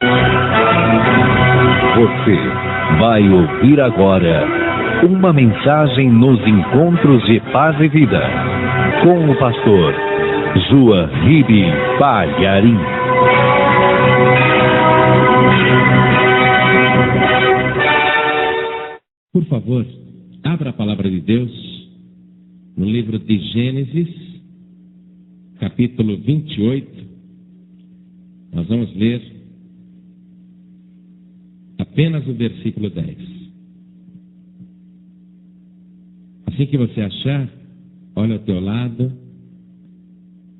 Você vai ouvir agora uma mensagem nos encontros de paz e vida com o pastor João Ribe Palharim. Por favor, abra a palavra de Deus no livro de Gênesis, capítulo 28. Nós vamos ler apenas o versículo 10. Assim que você achar, olha ao teu lado,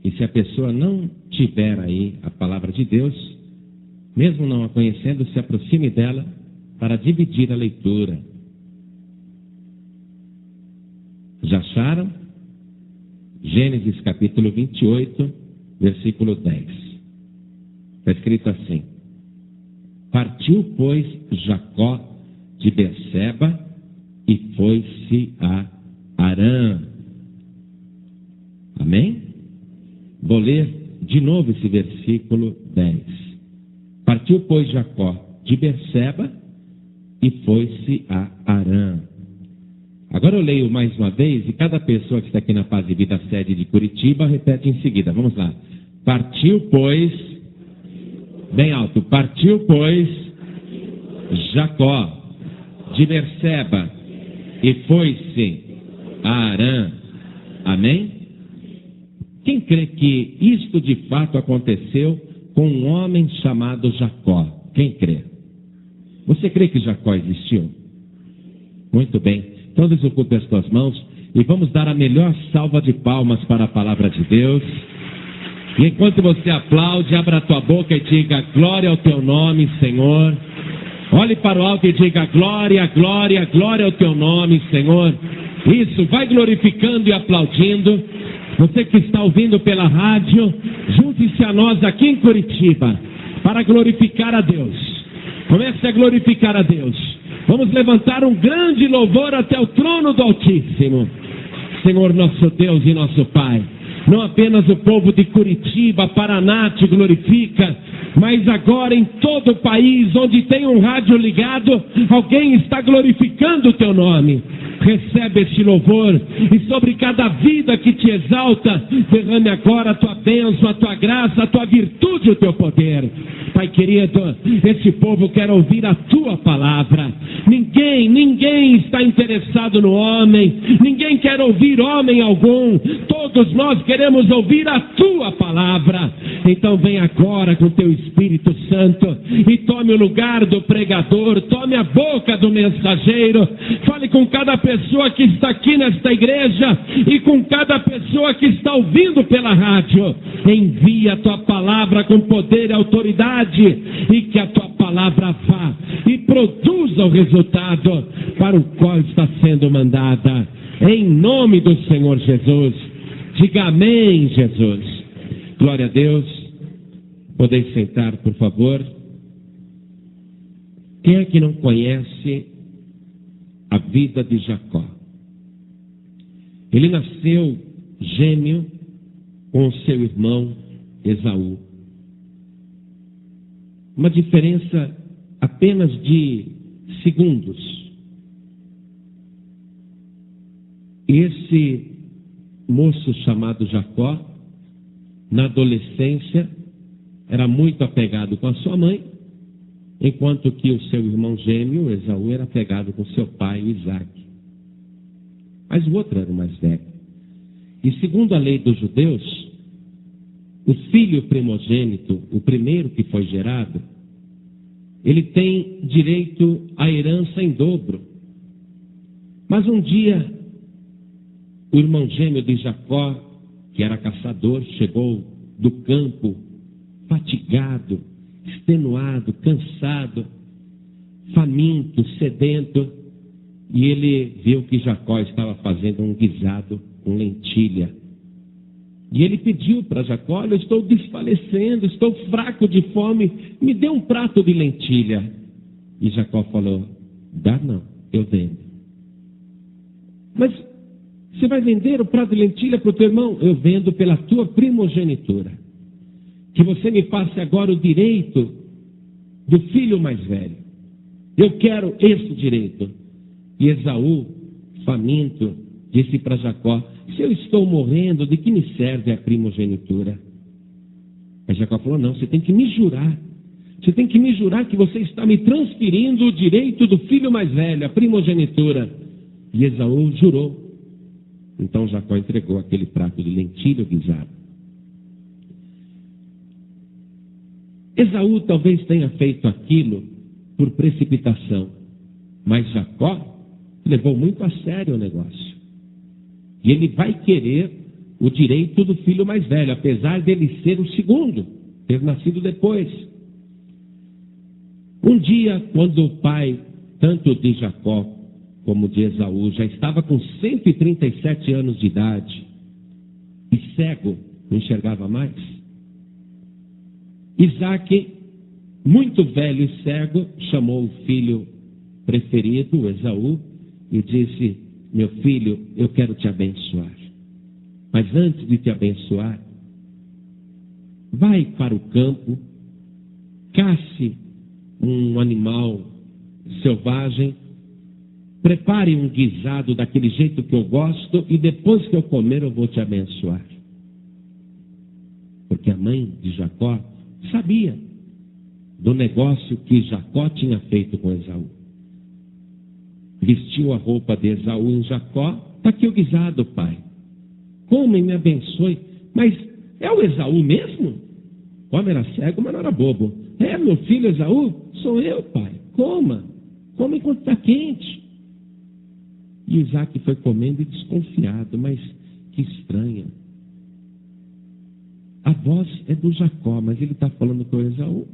e se a pessoa não tiver aí a palavra de Deus, mesmo não a conhecendo, se aproxime dela para dividir a leitura. Já acharam? Gênesis capítulo 28, versículo 10. Está escrito assim: Partiu, pois, Jacó de Berseba e foi-se a Harã. Amém? Vou ler de novo esse versículo 10. Partiu, pois, Jacó de Berseba e foi-se a Harã. Agora eu leio mais uma vez e cada pessoa que está aqui na Paz e Vida sede de Curitiba repete em seguida. Vamos lá. Partiu, pois, bem alto, partiu, pois, Jacó de Berseba e foi-se a Harã. Amém? Quem crê que isto de fato aconteceu com um homem chamado Jacó? Quem crê? Você crê que Jacó existiu? Muito bem. Então desocupe as tuas mãos e vamos dar a melhor salva de palmas para a palavra de Deus. E enquanto você aplaude, abra a tua boca e diga glória ao teu nome, Senhor. Olhe para o alto e diga glória, glória, glória ao teu nome, Senhor. Isso, vai glorificando e aplaudindo. Você que está ouvindo pela rádio, junte-se a nós aqui em Curitiba para glorificar a Deus. Comece a glorificar a Deus. Vamos levantar um grande louvor até o trono do Altíssimo. Senhor nosso Deus e nosso Pai, não apenas o povo de Curitiba, Paraná te glorifica, mas agora em todo o país onde tem um rádio ligado, alguém está glorificando o teu nome. Recebe este louvor e sobre cada vida que te exalta, derrame agora a tua bênção, a tua graça, a tua virtude, o teu poder. Pai querido, este povo quer ouvir a tua palavra. Ninguém está interessado no homem, ninguém quer ouvir homem algum. Todos nós queremos ouvir a tua palavra. Então vem agora com teu Espírito Santo e tome o lugar do pregador, tome a boca do mensageiro, fale com cada pessoa que está aqui nesta igreja e com cada pessoa que está ouvindo pela rádio. Envia a tua palavra com poder e autoridade e que a tua palavra vá e produza o resultado para o qual está sendo mandada. Em nome do Senhor Jesus. Diga amém, Jesus. Glória a Deus. Podeis sentar, por favor. Quem é que não conhece a vida de Jacó? Ele nasceu gêmeo com seu irmão Esaú. Uma diferença apenas de segundos. Esse moço chamado Jacó, na adolescência, era muito apegado com a sua mãe, enquanto que o seu irmão gêmeo, Esaú, era apegado com seu pai, Isaac. Mas o outro era o mais velho. E segundo a lei dos judeus, o filho primogênito, o primeiro que foi gerado, ele tem direito à herança em dobro. Mas um dia, o irmão gêmeo de Jacó, que era caçador, chegou do campo, fatigado, extenuado, cansado, faminto, sedento, e ele viu que Jacó estava fazendo um guisado com lentilha. E ele pediu para Jacó: olha, eu estou desfalecendo, estou fraco de fome, me dê um prato de lentilha. E Jacó falou: dá não, eu vendo. Mas você vai vender o prato de lentilha para o teu irmão? Eu vendo pela tua primogenitura. Que você me passe agora o direito do filho mais velho. Eu quero esse direito. E Esaú, faminto, disse para Jacó: se eu estou morrendo, de que me serve a primogenitura? Aí Jacó falou: não, você tem que me jurar. Você tem que me jurar que você está me transferindo o direito do filho mais velho, a primogenitura. E Esaú jurou. Então Jacó entregou aquele prato de lentilha guisado. Esaú talvez tenha feito aquilo por precipitação, mas Jacó levou muito a sério o negócio. E ele vai querer o direito do filho mais velho, apesar dele ser o segundo, ter nascido depois. Um dia, quando o pai, tanto de Jacó como de Esaú, já estava com 137 anos de idade e cego, não enxergava mais, Isaque, muito velho e cego, chamou o filho preferido, Esaú, e disse: meu filho, eu quero te abençoar. Mas antes de te abençoar, vai para o campo, casse um animal selvagem, prepare um guisado daquele jeito que eu gosto, e depois que eu comer eu vou te abençoar. Porque a mãe de Jacó sabia do negócio que Jacó tinha feito com Esaú. Vestiu a roupa de Esaú em Jacó: está aqui o guisado, pai. Coma e me abençoe. Mas é o Esaú mesmo? O homem era cego, mas não era bobo. É meu filho Esaú? Sou eu, pai. Coma enquanto está quente. E Isaque foi comendo e desconfiado: mas que estranha. A voz é do Jacó, mas ele está falando com o Esaú.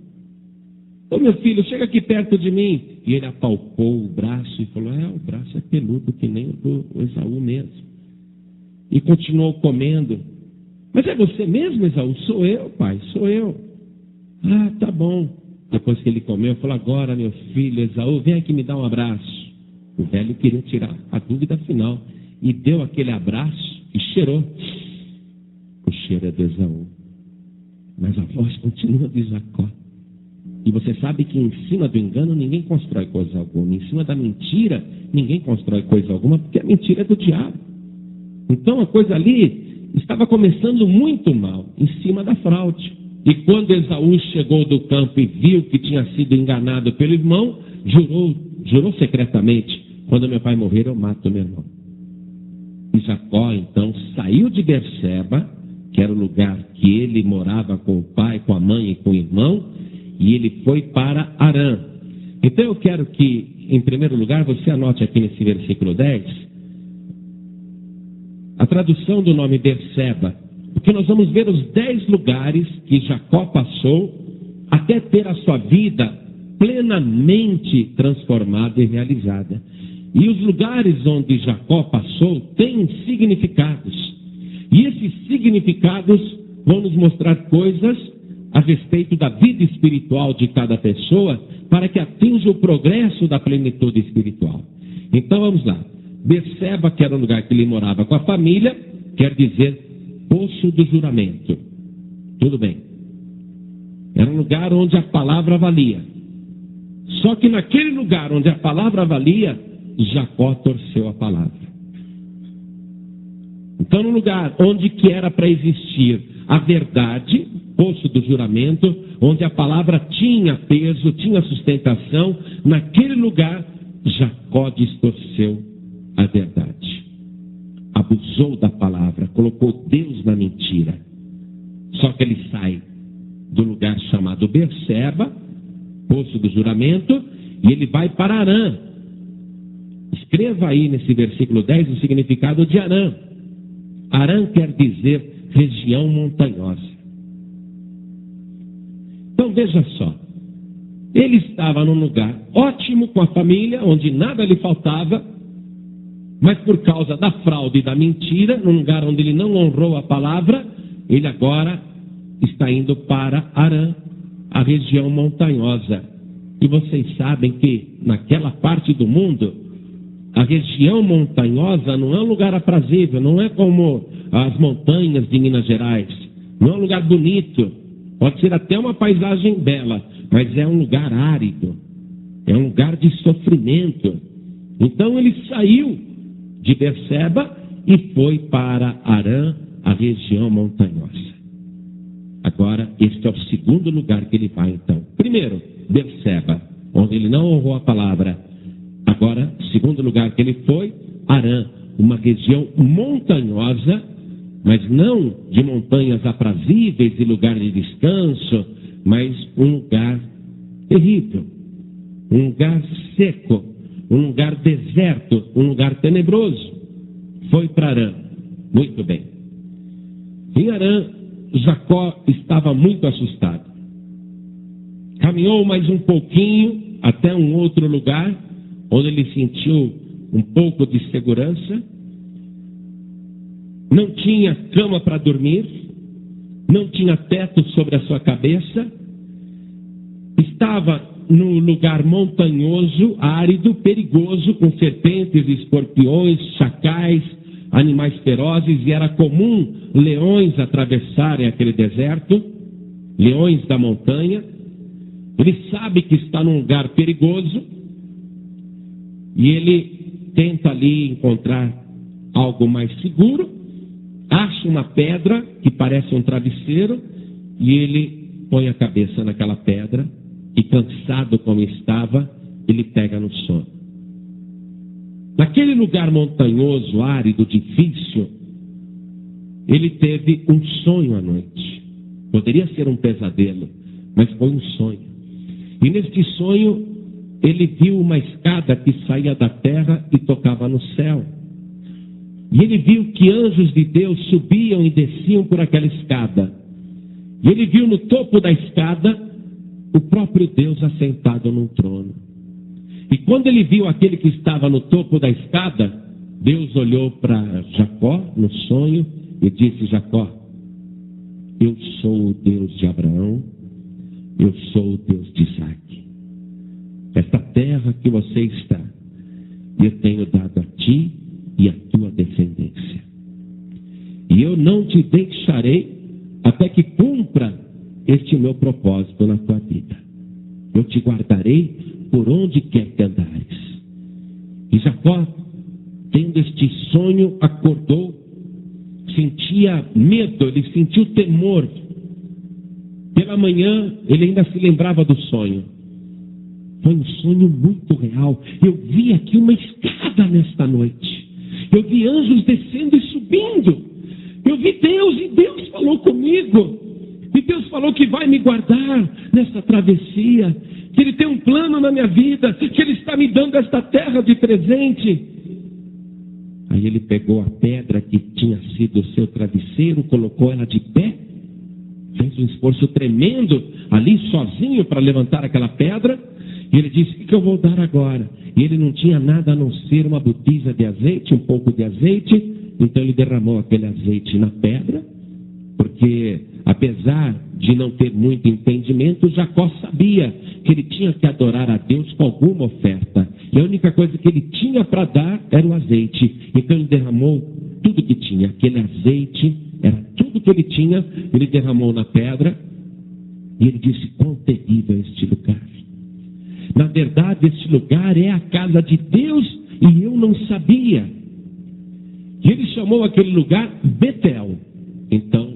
Ô meu filho, chega aqui perto de mim. E ele apalpou o braço e falou: o braço é peludo que nem o do Esaú mesmo. E continuou comendo. Mas é você mesmo, Esaú? Sou eu, pai, sou eu. Ah, tá bom. Depois que ele comeu, falou: agora, meu filho Esaú, vem aqui me dar um abraço. O velho queria tirar a dúvida final e deu aquele abraço e cheirou. O cheiro é do Esaú, mas a voz continua de Jacó. E você sabe que em cima do engano ninguém constrói coisa alguma. Em cima da mentira ninguém constrói coisa alguma, porque a mentira é do diabo. Então a coisa ali estava começando muito mal, em cima da fraude. E quando Esaú chegou do campo e viu que tinha sido enganado pelo irmão, jurou secretamente: quando meu pai morrer eu mato meu irmão. E Jacó então saiu de Berseba, que era o lugar que ele morava com o pai, com a mãe e com o irmão, e ele foi para Harã. Então eu quero que, em primeiro lugar, você anote aqui nesse versículo 10, a tradução do nome Berseba, porque nós vamos ver os 10 lugares que Jacó passou até ter a sua vida plenamente transformada e realizada. E os lugares onde Jacó passou têm significados. E esses significados vão nos mostrar coisas a respeito da vida espiritual de cada pessoa, para que atinja o progresso da plenitude espiritual. Então vamos lá. Berseba, que era o lugar que ele morava com a família, quer dizer poço do juramento. Tudo bem. Era um lugar onde a palavra valia. Só que naquele lugar onde a palavra valia, Jacó torceu a palavra. Então, no lugar onde que era para existir a verdade, poço do juramento, onde a palavra tinha peso, tinha sustentação, naquele lugar Jacó distorceu a verdade. Abusou da palavra, colocou Deus na mentira. Só que ele sai do lugar chamado Berseba, poço do juramento, e ele vai para Harã. Escreva aí nesse versículo 10 o significado de Harã. Harã quer dizer região montanhosa. Então veja só, ele estava num lugar ótimo com a família, onde nada lhe faltava, mas por causa da fraude e da mentira, num lugar onde ele não honrou a palavra, ele agora está indo para Harã, a região montanhosa. E vocês sabem que naquela parte do mundo, a região montanhosa não é um lugar aprazível, não é como as montanhas de Minas Gerais, não é um lugar bonito, pode ser até uma paisagem bela, mas é um lugar árido, é um lugar de sofrimento. Então ele saiu de Berseba e foi para Harã, a região montanhosa. Agora, este é o segundo lugar que ele vai, então. Primeiro, Berseba, onde ele não honrou a palavra. Agora, segundo lugar que ele foi, Harã, uma região montanhosa, mas não de montanhas aprazíveis e lugar de descanso, mas um lugar terrível, um lugar seco, um lugar deserto, um lugar tenebroso. Foi para Harã. Muito bem. Em Harã, Jacó estava muito assustado. Caminhou mais um pouquinho até um outro lugar, onde ele sentiu um pouco de segurança. Não tinha cama para dormir, não tinha teto sobre a sua cabeça, estava num lugar montanhoso, árido, perigoso, com serpentes, escorpiões, chacais, animais ferozes, e era comum leões atravessarem aquele deserto, leões da montanha. Ele sabe que está num lugar perigoso e ele tenta ali encontrar algo mais seguro, acha uma pedra que parece um travesseiro e ele põe a cabeça naquela pedra e, cansado como estava, ele pega no sono. Naquele lugar montanhoso, árido, difícil, ele teve um sonho à noite. Poderia ser um pesadelo, mas foi um sonho. E neste sonho, ele viu uma escada que saía da terra e tocava no céu. E ele viu que anjos de Deus subiam e desciam por aquela escada. E ele viu no topo da escada o próprio Deus assentado num trono. E quando ele viu aquele que estava no topo da escada, Deus olhou para Jacó no sonho e disse: Jacó, eu sou o Deus de Abraão, eu sou o Deus de Isaque. Esta terra que você está, eu tenho dado a ti e a tua descendência. E eu não te deixarei até que cumpra este meu propósito na tua vida. Eu te guardarei por onde quer que andares. E Jacó, tendo este sonho, acordou, sentia medo, ele sentiu temor. Pela manhã, ele ainda se lembrava do sonho. Foi um sonho muito real. Eu vi aqui uma escada nesta noite. Eu vi anjos descendo e subindo. Eu vi Deus e Deus falou comigo. E Deus falou que vai me guardar nessa travessia, que Ele tem um plano na minha vida, que Ele está me dando esta terra de presente. Aí ele pegou a pedra que tinha sido o seu travesseiro, colocou ela de pé, fez um esforço tremendo ali sozinho para levantar aquela pedra, e ele disse: o que eu vou dar agora? E ele não tinha nada a não ser uma botija de azeite, um pouco de azeite. Então ele derramou aquele azeite na pedra, porque apesar de não ter muito entendimento, Jacó sabia que ele tinha que adorar a Deus com alguma oferta. E a única coisa que ele tinha para dar era o azeite. Então ele derramou tudo que tinha. Aquele azeite era tudo que ele tinha. Ele derramou na pedra e ele disse: quão terrível é este lugar. Na verdade, este lugar é a casa de Deus e eu não sabia. E ele chamou aquele lugar Betel. Então,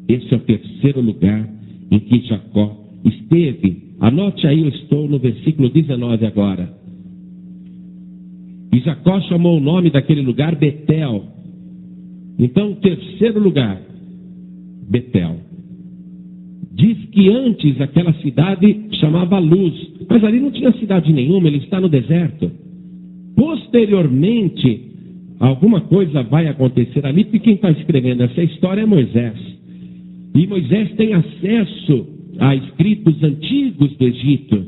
esse é o terceiro lugar em que Jacó esteve. Anote aí, eu estou no versículo 19 agora. E Jacó chamou o nome daquele lugar Betel. Então, terceiro lugar, Betel. Diz que antes aquela cidade chamava Luz, mas ali não tinha cidade nenhuma, ele está no deserto. Posteriormente, alguma coisa vai acontecer ali, porque quem está escrevendo essa história é Moisés. E Moisés tem acesso a escritos antigos do Egito.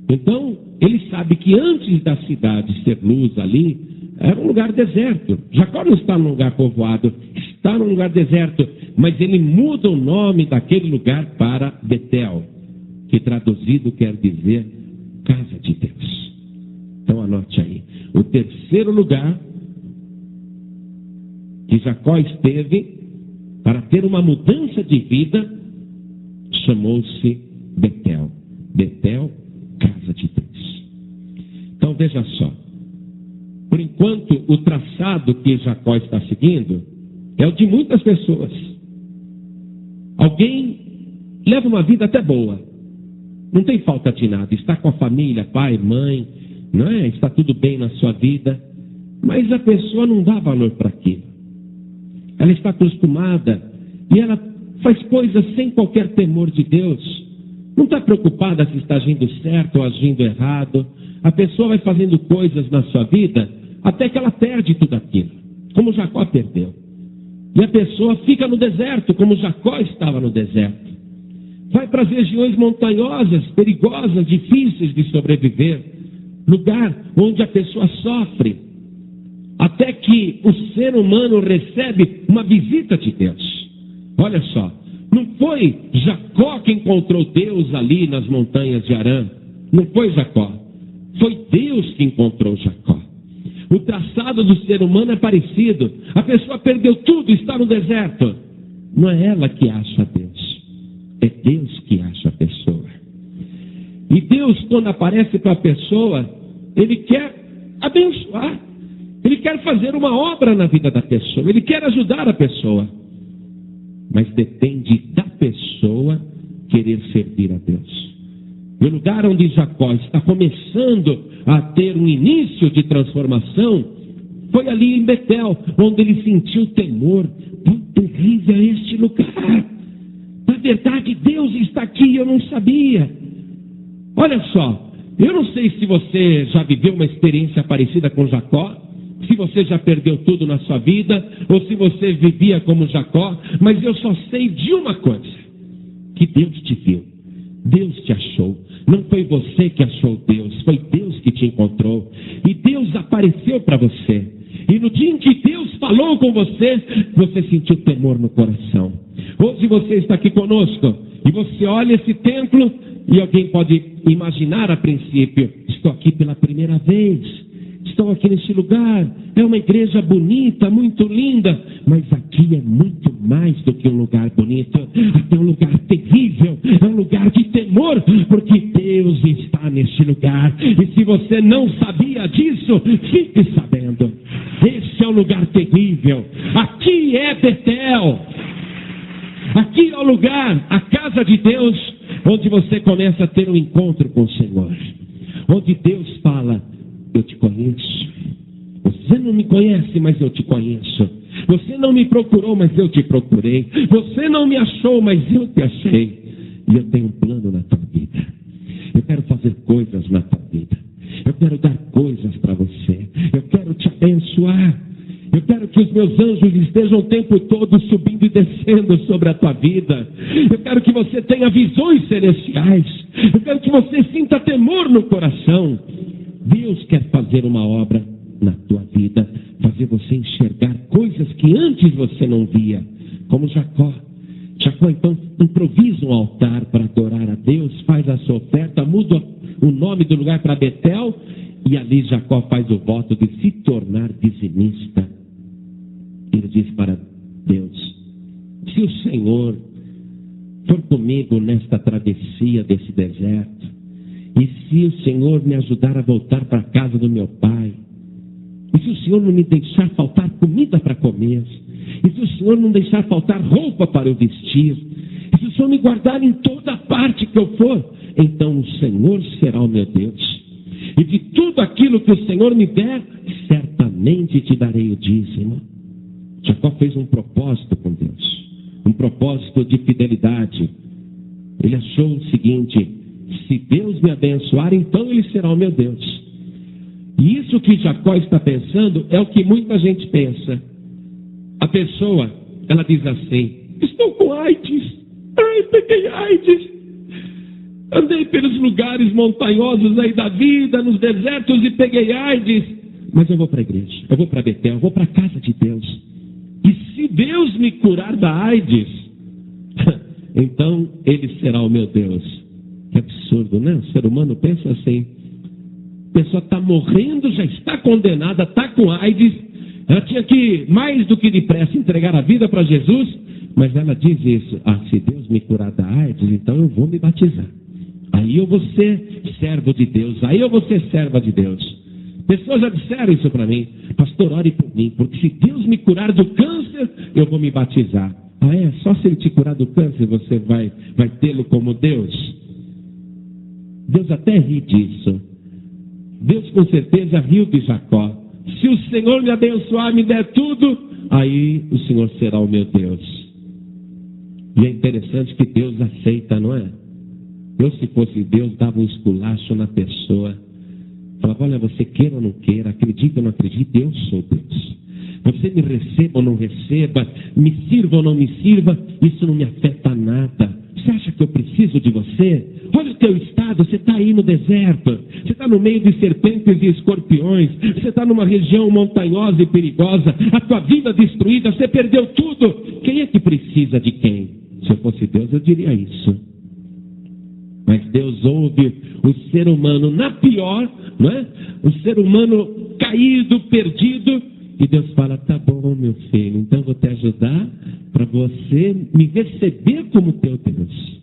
Então, ele sabe que antes da cidade ser Luz ali, era um lugar deserto. Jacó não está num lugar povoado, está num lugar deserto. Mas ele muda o nome daquele lugar para Betel, que traduzido quer dizer casa de Deus. Então anote aí. O terceiro lugar que Jacó esteve para ter uma mudança de vida chamou-se Betel. Betel, casa de Deus. Então veja só. Por enquanto, o traçado que Jacó está seguindo é o de muitas pessoas. Alguém leva uma vida até boa. Não tem falta de nada. Está com a família, pai, mãe, não é? Está tudo bem na sua vida. Mas a pessoa não dá valor para aquilo. Ela está acostumada e ela faz coisas sem qualquer temor de Deus. Não está preocupada se está agindo certo ou agindo errado. A pessoa vai fazendo coisas na sua vida até que ela perde tudo aquilo, como Jacó perdeu. E a pessoa fica no deserto, como Jacó estava no deserto. Vai para as regiões montanhosas, perigosas, difíceis de sobreviver. Lugar onde a pessoa sofre. Até que o ser humano recebe uma visita de Deus. Olha só, não foi Jacó que encontrou Deus ali nas montanhas de Harã. Não foi Jacó. Foi Deus que encontrou Jacó. O traçado do ser humano é parecido. A pessoa perdeu tudo, está no deserto. Não é ela que acha Deus. É Deus que acha a pessoa. E Deus, quando aparece para a pessoa, Ele quer abençoar. Ele quer fazer uma obra na vida da pessoa. Ele quer ajudar a pessoa. Mas depende da pessoa querer servir a Deus. No lugar onde Jacó está começando a ter um início de transformação, foi ali em Betel, onde ele sentiu temor. Quão terrível é este lugar! Na verdade, Deus está aqui, eu não sabia. Olha só, eu não sei se você já viveu uma experiência parecida com Jacó, se você já perdeu tudo na sua vida, ou se você vivia como Jacó, mas eu só sei de uma coisa, que Deus te viu, Deus te achou. Não foi você que achou Deus, foi Deus que te encontrou. E Deus apareceu para você. E no dia em que Deus falou com você, você sentiu temor no coração. Hoje você está aqui conosco e você olha esse templo e alguém pode imaginar a princípio: estou aqui pela primeira vez. Estou aqui nesse lugar, é uma igreja bonita, muito linda, mas aqui é muito mais do que um lugar bonito, aqui é um lugar terrível, é um lugar de temor, porque Deus está nesse lugar, e se você não sabia disso, fique sabendo, esse é um lugar terrível, aqui é Betel, aqui é o lugar, a casa de Deus, onde você começa a ter um encontro com o Senhor, onde Deus fala: eu te conheço. Você não me conhece, mas eu te conheço. Você não me procurou, mas eu te procurei. Você não me achou, mas eu te achei. E eu tenho um plano na tua vida. Eu quero fazer coisas na tua vida. Eu quero dar coisas para você. Eu quero te abençoar. Eu quero que os meus anjos estejam o tempo todo subindo e descendo sobre a tua vida. Eu quero que você tenha visões celestiais. Eu quero que você sinta temor no coração. Deus quer fazer uma obra na tua vida, fazer você enxergar coisas que antes você não via, como Jacó. Jacó então improvisa um altar para adorar a Deus, faz a sua oferta, muda o nome do lugar para Betel, e ali Jacó faz o voto de se tornar dizimista. Ele diz para Deus: se o Senhor for comigo nesta travessia desse deserto, e se o Senhor me ajudar a voltar para a casa do meu pai, e se o Senhor não me deixar faltar comida para comer, e se o Senhor não deixar faltar roupa para eu vestir, e se o Senhor me guardar em toda parte que eu for, então o Senhor será o meu Deus. E de tudo aquilo que o Senhor me der, certamente te darei o dízimo. Jacó fez um propósito com Deus, um propósito de fidelidade. Ele achou o seguinte: se Deus me abençoar, então Ele será o meu Deus. E isso que Jacó está pensando é o que muita gente pensa. A pessoa, ela diz assim: estou com AIDS. Ai, peguei AIDS. Andei pelos lugares montanhosos aí da vida, nos desertos, e peguei AIDS. Mas eu vou para a igreja, eu vou para Betel, eu vou para a casa de Deus. E se Deus me curar da AIDS, então Ele será o meu Deus. Que absurdo, né? O ser humano pensa assim. A pessoa está morrendo, já está condenada, está com AIDS. Ela tinha que, mais do que depressa, entregar a vida para Jesus. Mas ela diz isso: se Deus me curar da AIDS, então eu vou me batizar. aí eu vou ser servo de Deus, aí eu vou ser serva de Deus. Pessoas já disseram isso para mim: pastor, ore por mim, porque se Deus me curar do câncer, eu vou me batizar. Ah, é? Só se Ele te curar do câncer você vai tê-lo como Deus? Deus até ri disso. Deus com certeza riu de Jacó. Se o Senhor me abençoar, me der tudo, aí o Senhor será o meu Deus. E é interessante que Deus aceita, não é? Eu, se fosse Deus, dava um esculacho na pessoa. Falava: olha, você queira ou não queira, acredita ou não acredita, eu sou Deus. Você me receba ou não receba, me sirva ou não me sirva, isso não me afeta nada. Você acha que eu preciso de você? Olha o teu estado, você está aí no deserto, você está no meio de serpentes e escorpiões, você está numa região montanhosa e perigosa, a tua vida destruída, você perdeu tudo. Quem é que precisa de quem? Se eu fosse Deus, eu diria isso. Mas Deus ouve o ser humano na pior, não é? O ser humano caído, perdido, e Deus fala: tá bom, meu filho, então vou te ajudar para você me receber como teu Deus.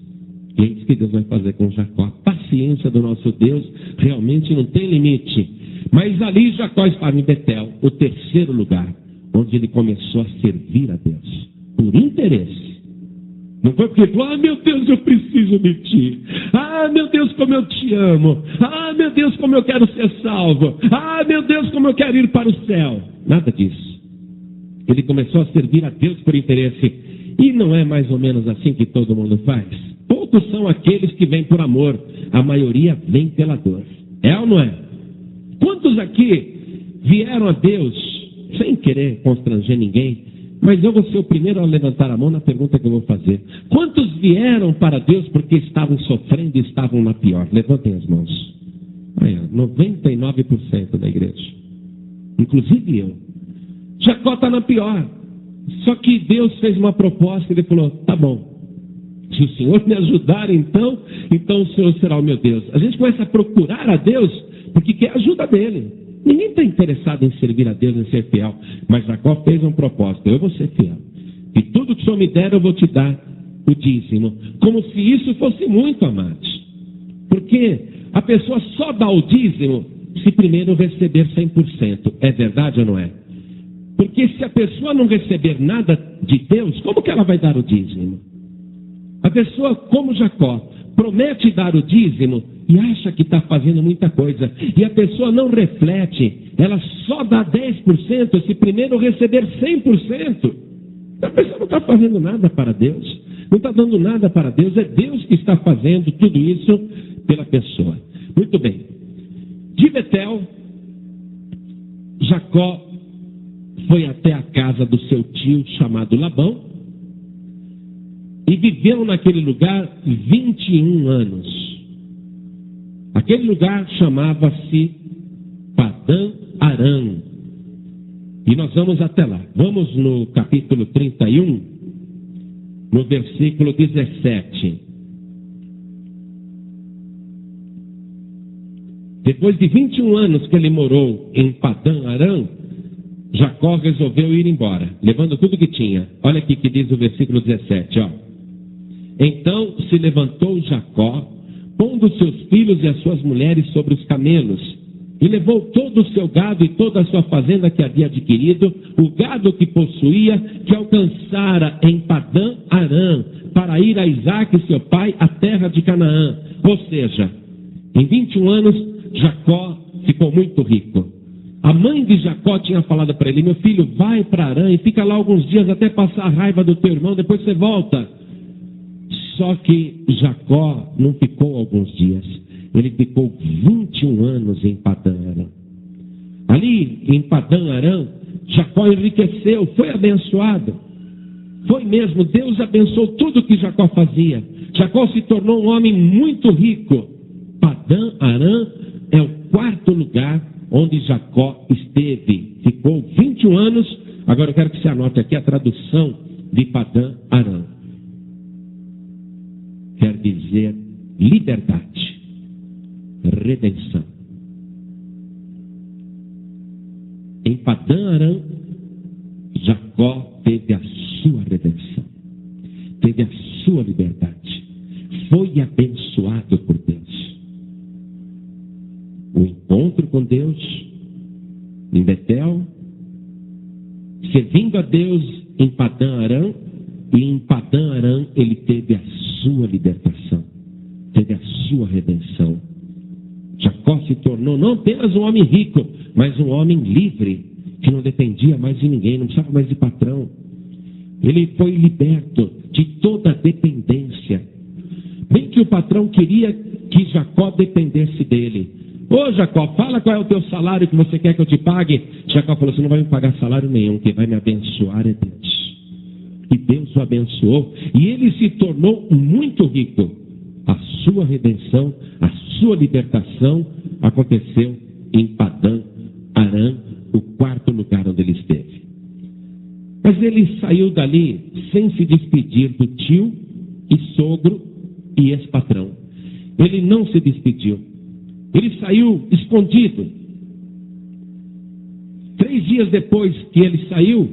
E é isso que Deus vai fazer com Jacó. A paciência do nosso Deus realmente não tem limite. Mas ali Jacó estava em Betel, o terceiro lugar, onde ele começou a servir a Deus, por interesse. Não foi porque falou: ah, meu Deus, eu preciso de ti. Ah, meu Deus, como eu te amo. Ah, meu Deus, como eu quero ser salvo. Ah, meu Deus, como eu quero ir para o céu. Nada disso. Ele começou a servir a Deus por interesse. E não é mais ou menos assim que todo mundo faz? Poucos são aqueles que vêm por amor. A maioria vem pela dor. É ou não é? Quantos aqui vieram a Deus sem querer constranger ninguém? Mas eu vou ser o primeiro a levantar a mão na pergunta que eu vou fazer. Quantos vieram para Deus porque estavam sofrendo e estavam na pior? Levantem as mãos. Aí, 99% da igreja. Inclusive eu. Jacó está na pior. Só que Deus fez uma proposta e ele falou: tá bom. Se o Senhor me ajudar, então o Senhor será o meu Deus. A gente começa a procurar a Deus porque quer a ajuda dele. Ninguém está interessado em servir a Deus, em ser fiel. Mas Jacó fez um propósito: eu vou ser fiel. E tudo que o Senhor me der, eu vou te dar o dízimo. Como se isso fosse muito, amados. Porque a pessoa só dá o dízimo se primeiro receber 100%. É verdade ou não é? Porque se a pessoa não receber nada de Deus, como que ela vai dar o dízimo? A pessoa, como Jacó, promete dar o dízimo e acha que está fazendo muita coisa. E a pessoa não reflete, ela só dá 10% se primeiro receber 100%. A pessoa não está fazendo nada para Deus, não está dando nada para Deus, é Deus que está fazendo tudo isso pela pessoa. Muito bem. De Betel, Jacó foi até a casa do seu tio chamado Labão e viveu naquele lugar 21 anos. Aquele lugar chamava-se Padã Arã. E nós vamos até lá. Vamos no capítulo 31, no versículo 17. Depois de 21 anos que ele morou em Padã Arã, Jacó resolveu ir embora, levando tudo que tinha. Olha aqui que diz o versículo 17, ó. Então se levantou Jacó, pondo seus filhos e as suas mulheres sobre os camelos, e levou todo o seu gado e toda a sua fazenda que havia adquirido, o gado que possuía, que alcançara em Padã Arã, para ir a Isaque, seu pai, à terra de Canaã. Ou seja, em 21 anos, Jacó ficou muito rico. A mãe de Jacó tinha falado para ele: meu filho, vai para Arã e fica lá alguns dias até passar a raiva do teu irmão, depois você volta. Só que Jacó não ficou alguns dias, ele ficou 21 anos em Padã Arã. Ali em Padã Arã, Jacó enriqueceu, foi abençoado. Foi mesmo, Deus abençoou tudo que Jacó fazia. Jacó se tornou um homem muito rico. Padã Arã é o quarto lugar onde Jacó esteve. Ficou 21 anos. Agora eu quero que você anote aqui a tradução de Padã Arã. Quer dizer liberdade, redenção. Em Padã Arã, Jacó teve a sua redenção, teve a sua liberdade. foi abençoado por Deus. O encontro com Deus em Betel, servindo a Deus em Padã Arã, e em Padã Arã ele teve a sua libertação, teve a sua redenção. Jacó se tornou não apenas um homem rico, mas um homem livre, que não dependia mais de ninguém, não precisava mais de patrão. Ele foi liberto de toda a dependência. Bem que o patrão queria que Jacó dependesse dele. Ô Jacó, fala qual é o teu salário que você quer que eu te pague. Jacó falou, você não vai me pagar salário nenhum, quem vai me abençoar é Deus. E Deus o abençoou, e ele se tornou muito rico. A sua redenção, a sua libertação aconteceu em Padã Arã, o quarto lugar onde ele esteve. Mas ele saiu dali sem se despedir do tio e sogro e ex-patrão. Ele não se despediu. Ele saiu escondido. 3 dias depois que ele saiu,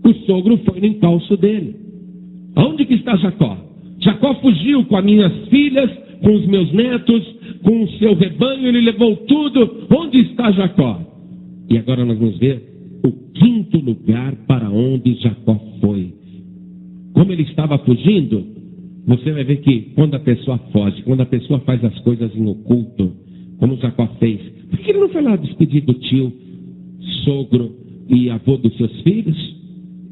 o sogro foi no encalço dele. Aonde que está Jacó? Jacó fugiu com as minhas filhas, com os meus netos, com o seu rebanho, ele levou tudo. Onde está Jacó? E agora nós vamos ver o 5º lugar para onde Jacó foi. Como ele estava fugindo, você vai ver que quando a pessoa foge, quando a pessoa faz as coisas em oculto, como Jacó fez, por que ele não foi lá despedir do tio, sogro e avô dos seus filhos?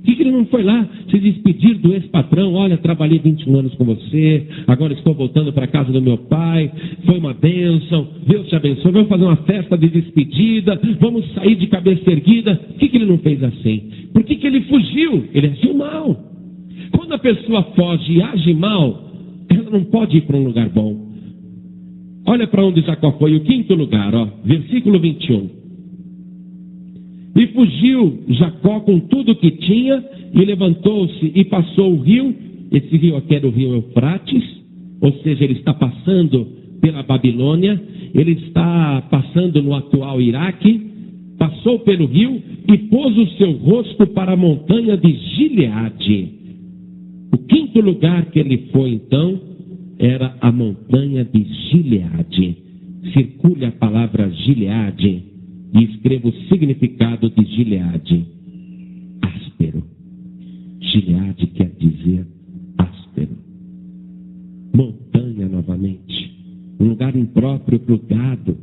Por que ele não foi lá se despedir do ex-patrão? Olha, trabalhei 21 anos com você, agora estou voltando para a casa do meu pai, foi uma bênção, Deus te abençoe, vamos fazer uma festa de despedida, vamos sair de cabeça erguida. Por que ele não fez assim? Por que ele fugiu? Ele agiu mal. Quando a pessoa foge e age mal, ela não pode ir para um lugar bom. Olha para onde Jacó foi, o 5º lugar, versículo 21. E fugiu Jacó com tudo que tinha, e levantou-se e passou o rio. Esse rio aqui era o rio Eufrates, ou seja, ele está passando pela Babilônia, ele está passando no atual Iraque, passou pelo rio e pôs o seu rosto para a montanha de Gileade. O 5º lugar que ele foi então era a montanha de Gileade. Circule a palavra Gileade e escreva o significado de Gileade: áspero. Gileade quer dizer áspero. Montanha novamente, um lugar impróprio para o gado.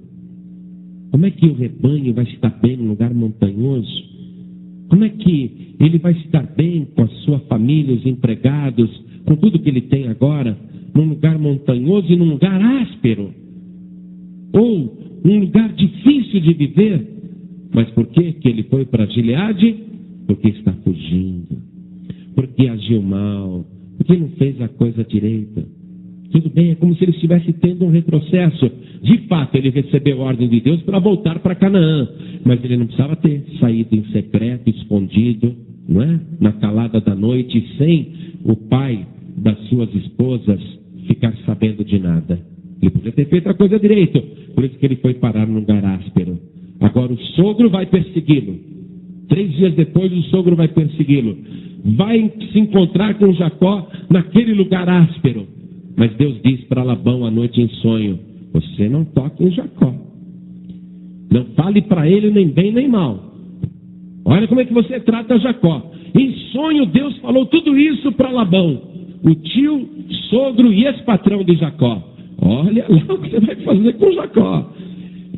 Como é que o rebanho vai estar bem num lugar montanhoso? Como é que ele vai estar bem com a sua família, os empregados, com tudo que ele tem agora, num lugar montanhoso e num lugar áspero? Ou um lugar difícil de viver? Mas por que ele foi para Gileade? Porque está fugindo, porque agiu mal, porque não fez a coisa direita. Tudo bem, é como se ele estivesse tendo um retrocesso. De fato, ele recebeu a ordem de Deus para voltar para Canaã, mas ele não precisava ter saído em secreto, escondido, não é? Na calada da noite, sem o pai das suas esposas ficar sabendo de nada. Ele podia ter feito a coisa direito, por isso que ele foi parar num lugar áspero. Agora o sogro vai persegui-lo. 3 dias depois o sogro vai persegui-lo. Vai se encontrar com Jacó naquele lugar áspero. Mas Deus diz para Labão à noite em sonho: você não toque em Jacó. Não fale para ele nem bem nem mal. Olha como é que você trata Jacó. Em sonho Deus falou tudo isso para Labão, o tio, sogro e ex-patrão de Jacó. Olha lá o que você vai fazer com Jacó.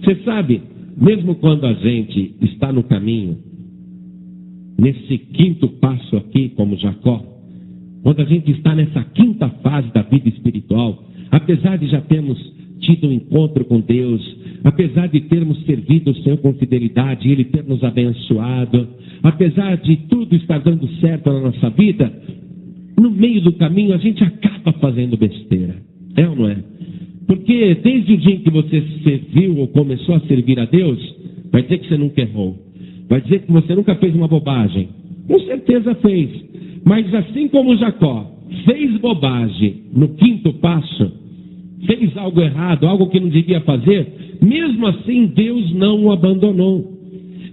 Você sabe, mesmo quando a gente está no caminho, nesse 5º passo aqui, como Jacó, quando a gente está nessa 5ª fase da vida espiritual, apesar de já termos tido um encontro com Deus, apesar de termos servido o Senhor com fidelidade, Ele ter nos abençoado, apesar de tudo estar dando certo na nossa vida, no meio do caminho a gente acaba fazendo besteira. É ou não é? Porque desde o dia em que você serviu ou começou a servir a Deus, vai dizer que você nunca errou. Vai dizer que você nunca fez uma bobagem. Com certeza fez. Mas assim como Jacó fez bobagem no 5º passo, fez algo errado, algo que não devia fazer, mesmo assim Deus não o abandonou.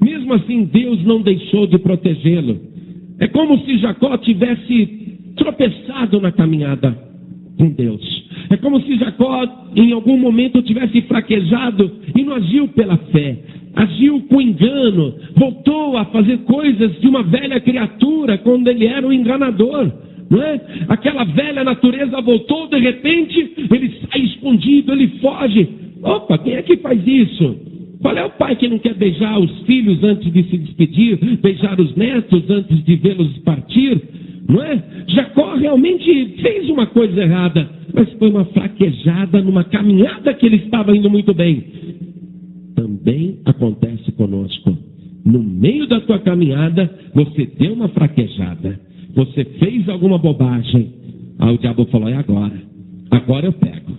Mesmo assim Deus não deixou de protegê-lo. É como se Jacó tivesse tropeçado na caminhada. com Deus. É como se Jacó em algum momento tivesse fraquejado e não agiu pela fé, agiu com engano, voltou a fazer coisas de uma velha criatura quando ele era um enganador, não é? Aquela velha natureza voltou, de repente ele sai escondido, ele foge. Opa, quem é que faz isso? Qual é o pai que não quer beijar os filhos antes de se despedir, beijar os netos antes de vê-los partir? Não é? Jacó realmente fez uma coisa errada, mas foi uma fraquejada numa caminhada que ele estava indo muito bem. Também acontece conosco. No meio da tua caminhada, você deu uma fraquejada, você fez alguma bobagem. Aí o diabo falou: é agora. Agora eu pego.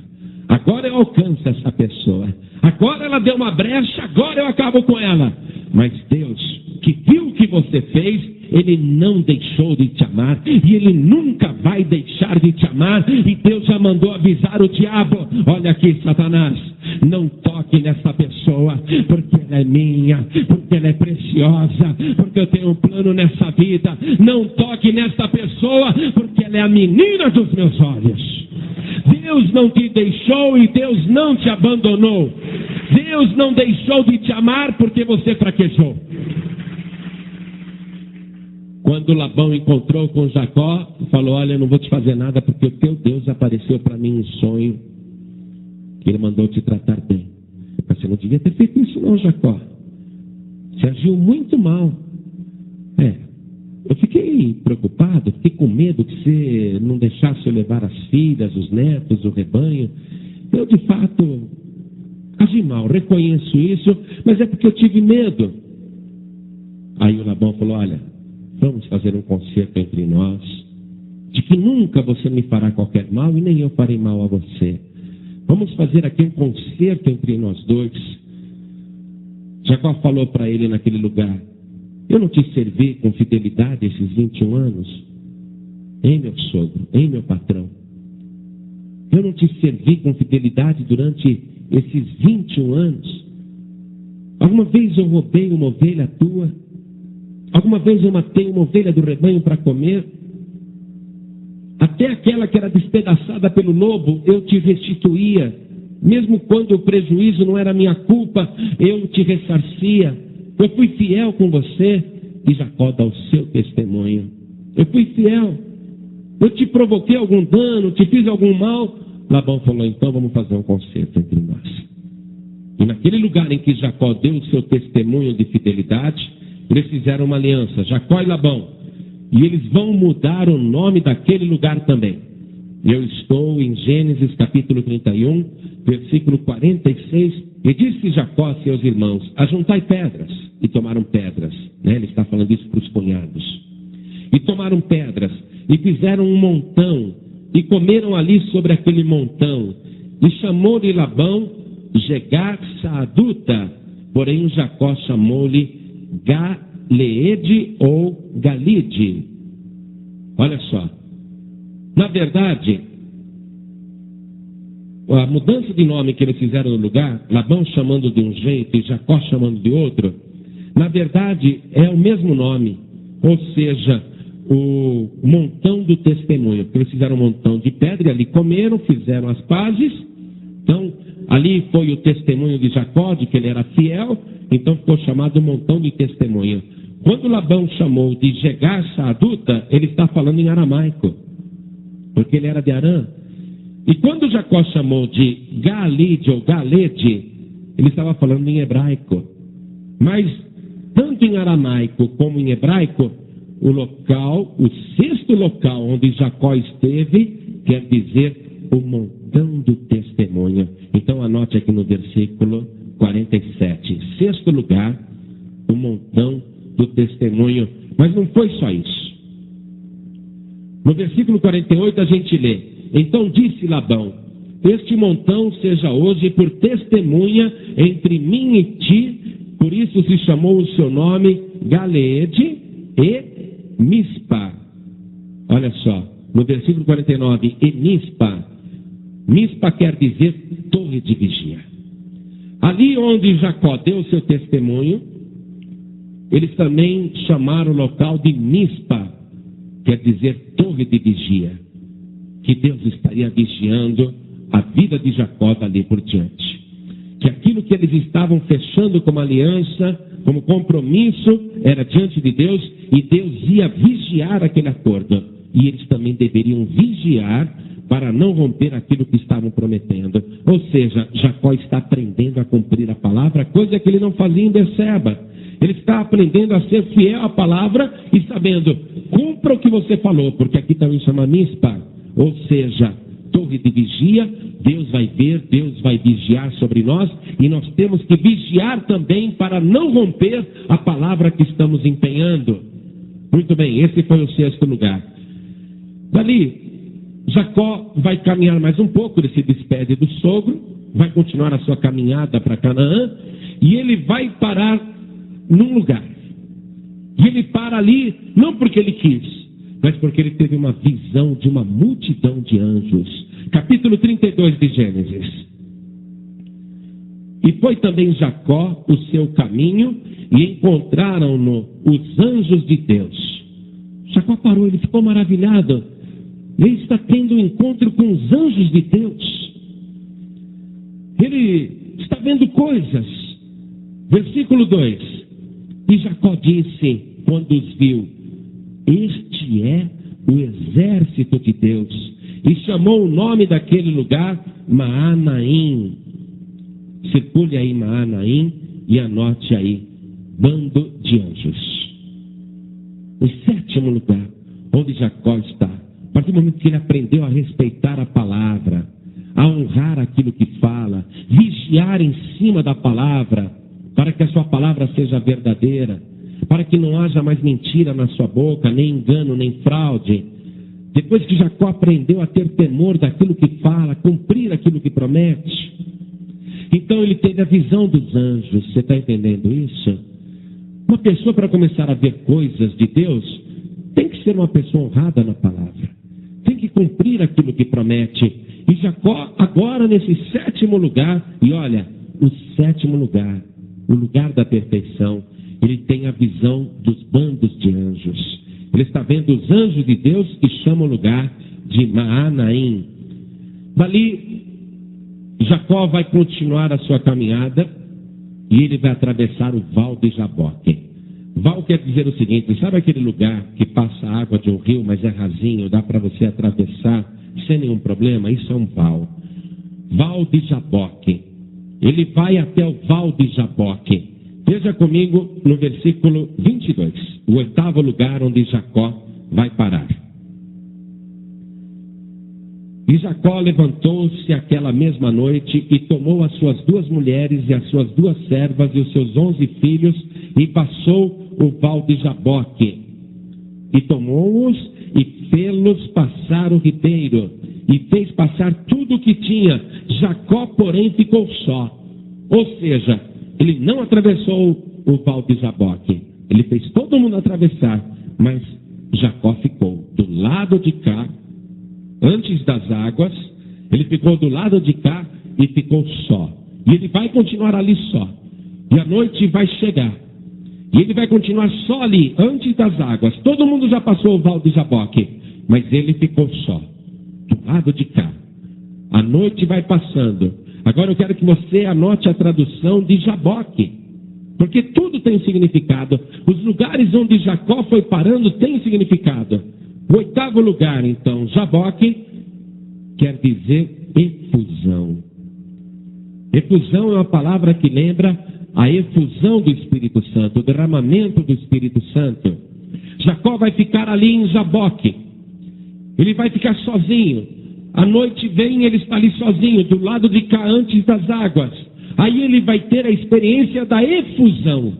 Agora eu alcanço essa pessoa. Agora ela deu uma brecha, agora eu acabo com ela. Mas Deus, que viu o que você fez, Ele não deixou de te amar, e Ele nunca vai deixar de te amar. E Deus já mandou avisar o diabo: olha aqui, Satanás, não toque nessa pessoa, porque ela é minha, porque ela é preciosa, porque eu tenho um plano nessa vida. Não toque nessa pessoa, porque ela é a menina dos meus olhos. Deus não te deixou e Deus não te abandonou. Deus não deixou de te amar porque você fraquejou. Quando Labão encontrou com Jacó, falou: olha, eu não vou te fazer nada porque o teu Deus apareceu para mim em sonho, que Ele mandou te tratar bem. Mas você não devia ter feito isso não, Jacó. Você agiu muito mal. Eu fiquei preocupado, fiquei com medo que você não deixasse eu levar as filhas, os netos, o rebanho. Eu, de fato, agi mal, reconheço isso, mas é porque eu tive medo. Aí o Labão falou: olha, vamos fazer um concerto entre nós, de que nunca você me fará qualquer mal e nem eu farei mal a você. Vamos fazer aqui um concerto entre nós dois. Jacó falou para ele naquele lugar: eu não te servi com fidelidade esses 21 anos? Hein, meu sogro? Hein, meu patrão? Eu não te servi com fidelidade durante esses 21 anos? Alguma vez eu roubei uma ovelha tua? Alguma vez eu matei uma ovelha do rebanho para comer? Até aquela que era despedaçada pelo lobo, eu te restituía. Mesmo quando o prejuízo não era minha culpa, eu te ressarcia. Eu fui fiel com você. E Jacó dá o seu testemunho: eu fui fiel. Eu te provoquei algum dano, te fiz algum mal? Labão falou: então vamos fazer um concerto entre nós. E naquele lugar em que Jacó deu o seu testemunho de fidelidade, eles fizeram uma aliança, Jacó e Labão. E eles vão mudar o nome daquele lugar também. Eu estou em Gênesis capítulo 31, versículo 46. E disse Jacó a seus irmãos: ajuntai pedras. E tomaram pedras. Ele está falando isso para os cunhados. E tomaram pedras e fizeram um montão e comeram ali sobre aquele montão. E chamou-lhe Labão Jegar Saaduta, porém Jacó chamou-lhe Galeede ou Galide. Olha só, na verdade, a mudança de nome que eles fizeram no lugar, Labão chamando de um jeito e Jacó chamando de outro, na verdade é o mesmo nome, ou seja, o montão do testemunho, porque eles fizeram um montão de pedra e ali comeram, fizeram as pazes. Então ali foi o testemunho de Jacó, de que ele era fiel, então ficou chamado montão de testemunho. Quando Labão chamou de Jegar Saaduta, ele está falando em aramaico, porque ele era de Arã. E quando Jacó chamou de Galide ou Galede, ele estava falando em hebraico. Mas tanto em aramaico como em hebraico, o local, o sexto local onde Jacó esteve, quer dizer o montão do testemunho. Então anote aqui no versículo 47. Sexto lugar, o montão do testemunho. Mas não foi só isso. No versículo 48 a gente lê: então disse Labão: este montão seja hoje por testemunha entre mim e ti. Por isso se chamou o seu nome Galeede e Mispa. Olha só, no versículo 49, e Mispa. Mispa quer dizer torre de vigia. Ali onde Jacó deu o seu testemunho, eles também chamaram o local de Mispa, quer dizer torre de vigia. que Deus estaria vigiando a vida de Jacó dali por diante. Que aquilo que eles estavam fechando como aliança, como compromisso, era diante de Deus, e Deus ia vigiar aquele acordo. E eles também deveriam vigiar para não romper aquilo que estavam prometendo. Ou seja, Jacó está aprendendo a cumprir a palavra, coisa que ele não fazia em Berseba. Ele está aprendendo a ser fiel à palavra e sabendo, cumpra o que você falou, porque aqui também chama Mispa, ou seja, torre de vigia. Deus vai ver, Deus vai vigiar sobre nós, e nós temos que vigiar também para não romper a palavra que estamos empenhando. Muito bem, esse foi o 6º lugar. Dali, Jacó vai caminhar mais um pouco, ele se despede do sogro, vai continuar a sua caminhada para Canaã, e ele vai parar num lugar. E ele para ali, não porque ele quis, mas porque ele teve uma visão de uma multidão de anjos. Capítulo 32 de Gênesis. E foi também Jacó o seu caminho, e encontraram-no os anjos de Deus. Jacó parou, ele ficou maravilhado. Ele está tendo um encontro com os anjos de Deus. Ele está vendo coisas. Versículo 2. E Jacó disse, quando os viu, este é o exército de Deus. E chamou o nome daquele lugar Maanaim. Circule aí Maanaim e anote aí, bando de anjos. O 7º lugar, onde Jacó está. A partir do momento que ele aprendeu a respeitar a palavra, a honrar aquilo que fala, vigiar em cima da palavra, para que a sua palavra seja verdadeira, para que não haja mais mentira na sua boca, nem engano, nem fraude. Depois que Jacó aprendeu a ter temor daquilo que fala, cumprir aquilo que promete, então ele teve a visão dos anjos. Você está entendendo isso? Uma pessoa, para começar a ver coisas de Deus, tem que ser uma pessoa honrada na palavra, tem que cumprir aquilo que promete. E Jacó, agora nesse 7º lugar, e olha, o 7º lugar, o lugar da perfeição, ele tem a visão dos bandos de anjos. Ele está vendo os anjos de Deus que chamam o lugar de Maanaim. Dali, Jacó vai continuar a sua caminhada e ele vai atravessar o Val de Jaboque. Val quer dizer o seguinte, sabe aquele lugar que passa a água de um rio, mas é rasinho, dá para você atravessar sem nenhum problema? Isso é um val. Val de Jaboque. Ele vai até o Val de Jaboque. Veja comigo no versículo 22, o 8º lugar onde Jacó vai parar. E Jacó levantou-se aquela mesma noite e tomou as suas 2 mulheres e as suas 2 servas e os seus 11 filhos e passou o Val de Jaboque. E tomou-os e fê-los passar o ribeiro e fez passar tudo o que tinha. Jacó, porém, ficou só. Ou seja, ele não atravessou o Val de Jaboque. Ele fez todo mundo atravessar, mas Jacó ficou do lado de cá, antes das águas. Ele ficou do lado de cá e ficou só. E ele vai continuar ali só. E a noite vai chegar. E ele vai continuar só ali, antes das águas. Todo mundo já passou o Val de Jaboque, mas ele ficou só, do lado de cá. A noite vai passando. Agora eu quero que você anote a tradução de Jaboque, porque tudo tem significado. Os lugares onde Jacó foi parando têm significado. O 8º lugar, então, Jaboque, quer dizer efusão. Efusão é uma palavra que lembra a efusão do Espírito Santo, o derramamento do Espírito Santo. Jacó vai ficar ali em Jaboque. Ele vai ficar sozinho. A noite vem e ele está ali sozinho, do lado de cá, antes das águas. Aí ele vai ter a experiência da efusão.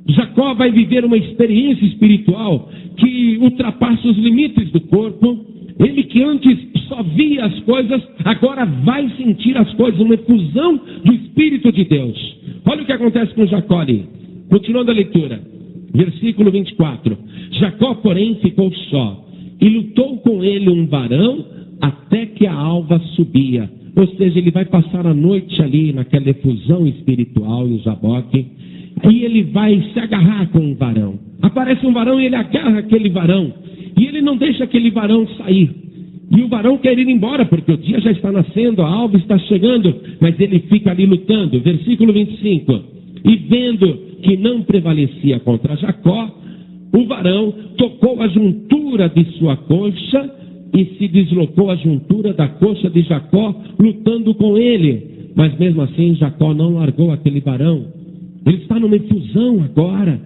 Jacó vai viver uma experiência espiritual que ultrapassa os limites do corpo. Ele que antes só via as coisas, agora vai sentir as coisas, uma efusão do Espírito de Deus. Olha o que acontece com Jacó ali. Continuando a leitura, versículo 24. Jacó, porém, ficou só, e lutou com ele um varão, até que a alva subia. Ou seja, ele vai passar a noite ali naquela efusão espiritual em Jaboque. E ele vai se agarrar com um varão. Aparece um varão e ele agarra aquele varão. E ele não deixa aquele varão sair. E o varão quer ir embora, porque o dia já está nascendo, a alva está chegando, mas ele fica ali lutando. Versículo 25. E vendo que não prevalecia contra Jacó, o varão tocou a juntura de sua coxa e se deslocou a juntura da coxa de Jacó, lutando com ele. Mas mesmo assim, Jacó não largou aquele varão. Ele está numa infusão agora.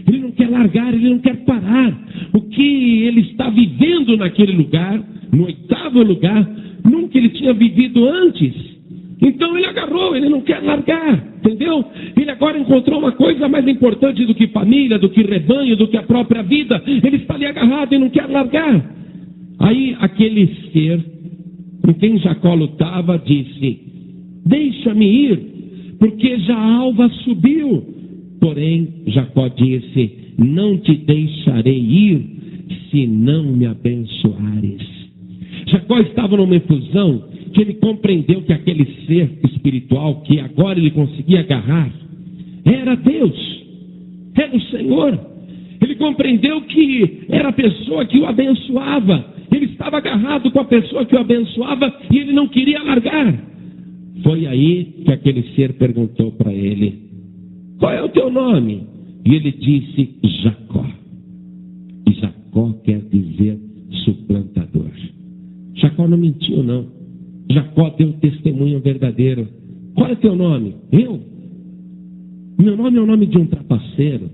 Ele não quer largar, ele não quer parar. O que ele está vivendo naquele lugar, no 8º lugar, nunca ele tinha vivido antes. Então ele agarrou, ele não quer largar, entendeu? Ele agora encontrou uma coisa mais importante do que família, do que rebanho, do que a própria vida. Ele está ali agarrado e não quer largar. Aí aquele ser com quem Jacó lutava disse: deixa-me ir, porque já a alva subiu. Porém Jacó disse: não te deixarei ir, se não me abençoares. Jacó estava numa infusão que ele compreendeu que aquele ser espiritual que agora ele conseguia agarrar era Deus, era o Senhor. Ele compreendeu que era a pessoa que o abençoava. Ele estava agarrado com a pessoa que o abençoava e ele não queria largar. Foi aí que aquele ser perguntou para ele: qual é o teu nome? E ele disse: Jacó. E Jacó quer dizer suplantador. Jacó não mentiu, não. Jacó deu testemunho verdadeiro. Qual é o teu nome? Eu? Meu nome é o nome de um trapaceiro.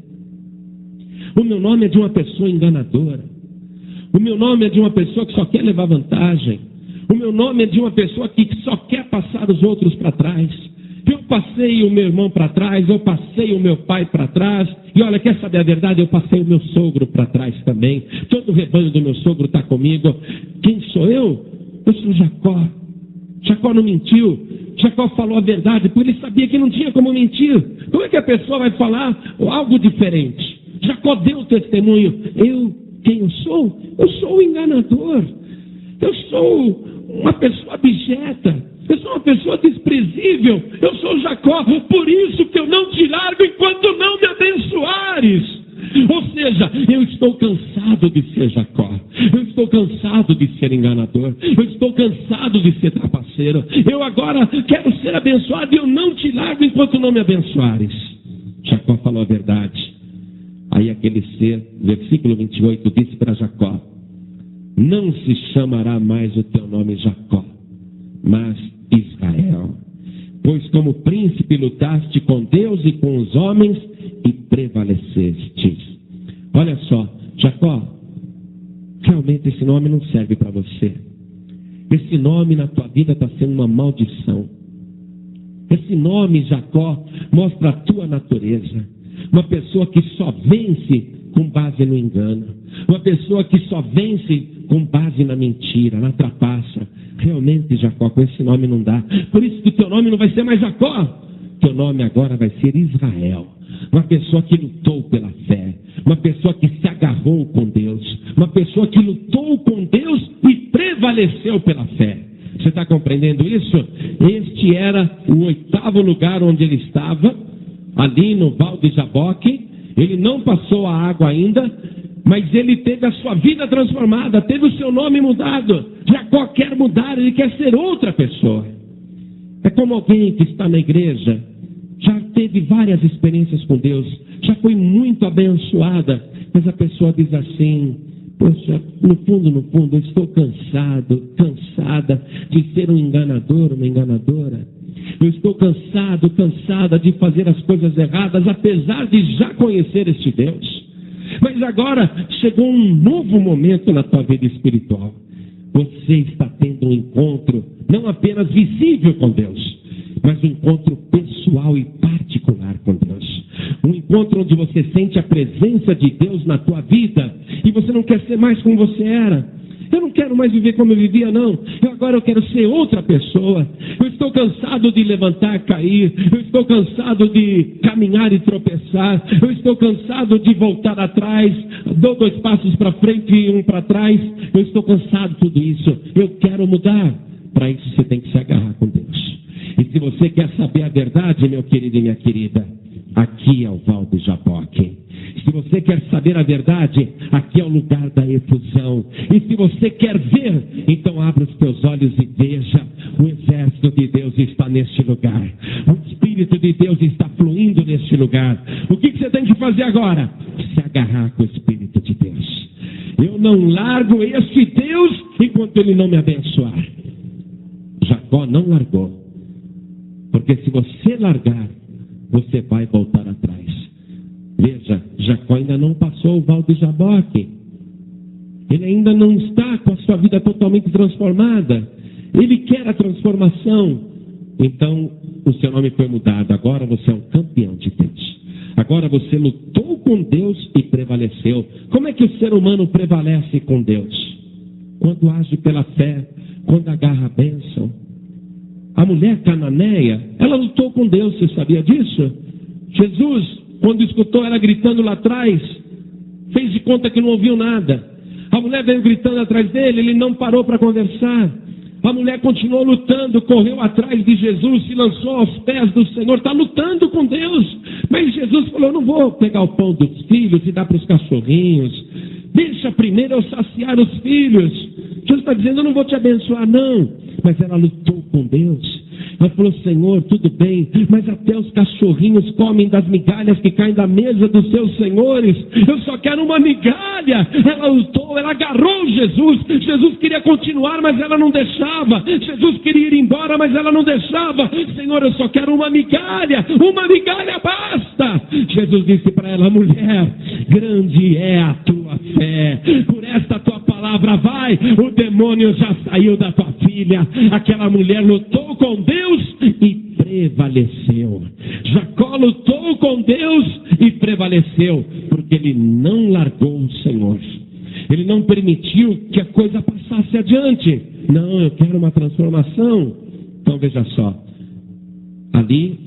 O meu nome é de uma pessoa enganadora. O meu nome é de uma pessoa que só quer levar vantagem. O meu nome é de uma pessoa que só quer passar os outros para trás. Eu passei o meu irmão para trás, eu passei o meu pai para trás. E olha, quer saber a verdade? Eu passei o meu sogro para trás também. Todo o rebanho do meu sogro está comigo. Quem sou eu? Eu sou Jacó. Jacó não mentiu. Jacó falou a verdade, porque ele sabia que não tinha como mentir. Como é que a pessoa vai falar algo diferente? Jacó deu o testemunho. Quem eu sou? Eu sou o enganador. Eu sou uma pessoa abjeta. Eu sou uma pessoa desprezível. Eu sou Jacó. Por isso que eu não te largo enquanto não me abençoares. Ou seja, eu estou cansado de ser Jacó. Eu estou cansado de ser enganador. Eu estou cansado de ser trapaceiro. Eu agora quero ser abençoado e eu não te largo enquanto não me abençoares. Jacó falou a verdade. Aí aquele ser, versículo 28, disse para Jacó: não se chamará mais o teu nome Jacó, mas Israel. Pois como príncipe lutaste com Deus e com os homens e prevalecestes. Olha só, Jacó, realmente esse nome não serve para você. Esse nome na tua vida está sendo uma maldição. Esse nome, Jacó, mostra a tua natureza. Uma pessoa que só vence com base no engano. Uma pessoa que só vence com base na mentira, na trapaça. Realmente, Jacó, com esse nome não dá. Por isso que o teu nome não vai ser mais Jacó. Teu nome agora vai ser Israel. Uma pessoa que lutou pela fé. Uma pessoa que se agarrou com Deus. Uma pessoa que lutou com Deus e prevaleceu pela fé. Você está compreendendo isso? Este era o 8º lugar onde ele estava, ali no Val de Jaboque. Ele não passou a água ainda, mas ele teve a sua vida transformada, teve o seu nome mudado. Jacó quer mudar, ele quer ser outra pessoa. É como alguém que está na igreja, já teve várias experiências com Deus, já foi muito abençoada, mas a pessoa diz assim: poxa, no fundo, eu estou cansada de ser um enganador, uma enganadora. Eu estou cansada de fazer as coisas erradas, apesar de já conhecer este Deus. Mas agora chegou um novo momento na tua vida espiritual. Você está tendo um encontro, não apenas visível com Deus, mas um encontro pessoal e particular com Deus. Um encontro onde você sente a presença de Deus na tua vida e você não quer ser mais como você era. Eu não quero mais viver como eu vivia, não. Agora eu quero ser outra pessoa. Eu estou cansado de levantar, cair. Eu estou cansado de caminhar e tropeçar. Eu estou cansado de voltar atrás. Dou 2 passos para frente e 1 para trás. Eu estou cansado de tudo isso. Eu quero mudar. Para isso você tem que se agarrar com Deus. E se você quer saber a verdade, meu querido e minha querida, aqui é o Val de Jaboque. Se você quer saber a verdade, aqui é o lugar da efusão. E se você quer ver, então abra os teus olhos e veja. O exército de Deus está neste lugar. O Espírito de Deus está fluindo neste lugar. O que você tem que fazer agora? Se agarrar com o Espírito de Deus. Eu não largo este Deus enquanto Ele não me abençoar. Jacó não largou. Porque se você largar, você vai voltar atrás. Veja, Jacó ainda não passou o val de Jaboque. Ele ainda não está com a sua vida totalmente transformada. Ele quer a transformação. Então, o seu nome foi mudado. Agora você é um campeão de Deus. Agora você lutou com Deus e prevaleceu. Como é que o ser humano prevalece com Deus? Quando age pela fé, quando agarra a bênção. A mulher cananeia, ela lutou com Deus, você sabia disso? Jesus, quando escutou ela gritando lá atrás, fez de conta que não ouviu nada. A mulher veio gritando atrás dele, ele não parou para conversar. A mulher continuou lutando, correu atrás de Jesus, se lançou aos pés do Senhor, está lutando com Deus. Mas Jesus falou, eu não vou pegar o pão dos filhos e dar para os cachorrinhos. Deixa primeiro eu saciar os filhos. Jesus está dizendo, eu não vou te abençoar não. Mas ela lutou com Deus. Ela falou, Senhor, tudo bem, mas até os cachorrinhos comem das migalhas que caem da mesa dos seus senhores. Eu só quero uma migalha. Ela lutou, ela agarrou Jesus. Jesus queria continuar, mas ela não deixava. Jesus queria ir embora, mas ela não deixava. Senhor, eu só quero uma migalha basta. Jesus disse para ela, mulher, grande é a tua fé. Por esta tua palavra vai, o demônio já saiu da tua filha. Aquela mulher lutou com Deus e prevaleceu. Jacó lutou com Deus e prevaleceu, porque ele não largou o Senhor. Ele não permitiu que a coisa passasse adiante. Não, eu quero uma transformação. Então veja só, ali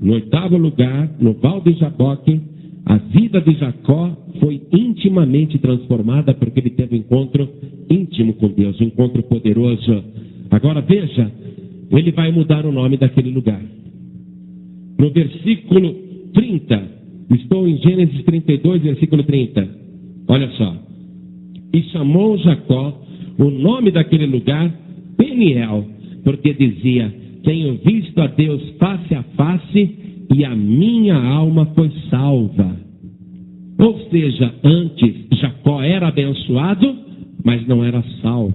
no 8º lugar, no val de Jaboque, a vida de Jacó foi intimamente transformada, porque ele teve um encontro íntimo com Deus, um encontro poderoso. Agora veja, ele vai mudar o nome daquele lugar. No versículo 30, estou em Gênesis 32, versículo 30. Olha só. E chamou Jacó o nome daquele lugar Peniel, porque dizia, tenho visto a Deus face a face e a minha alma foi salva. Ou seja, antes Jacó era abençoado, mas não era salvo.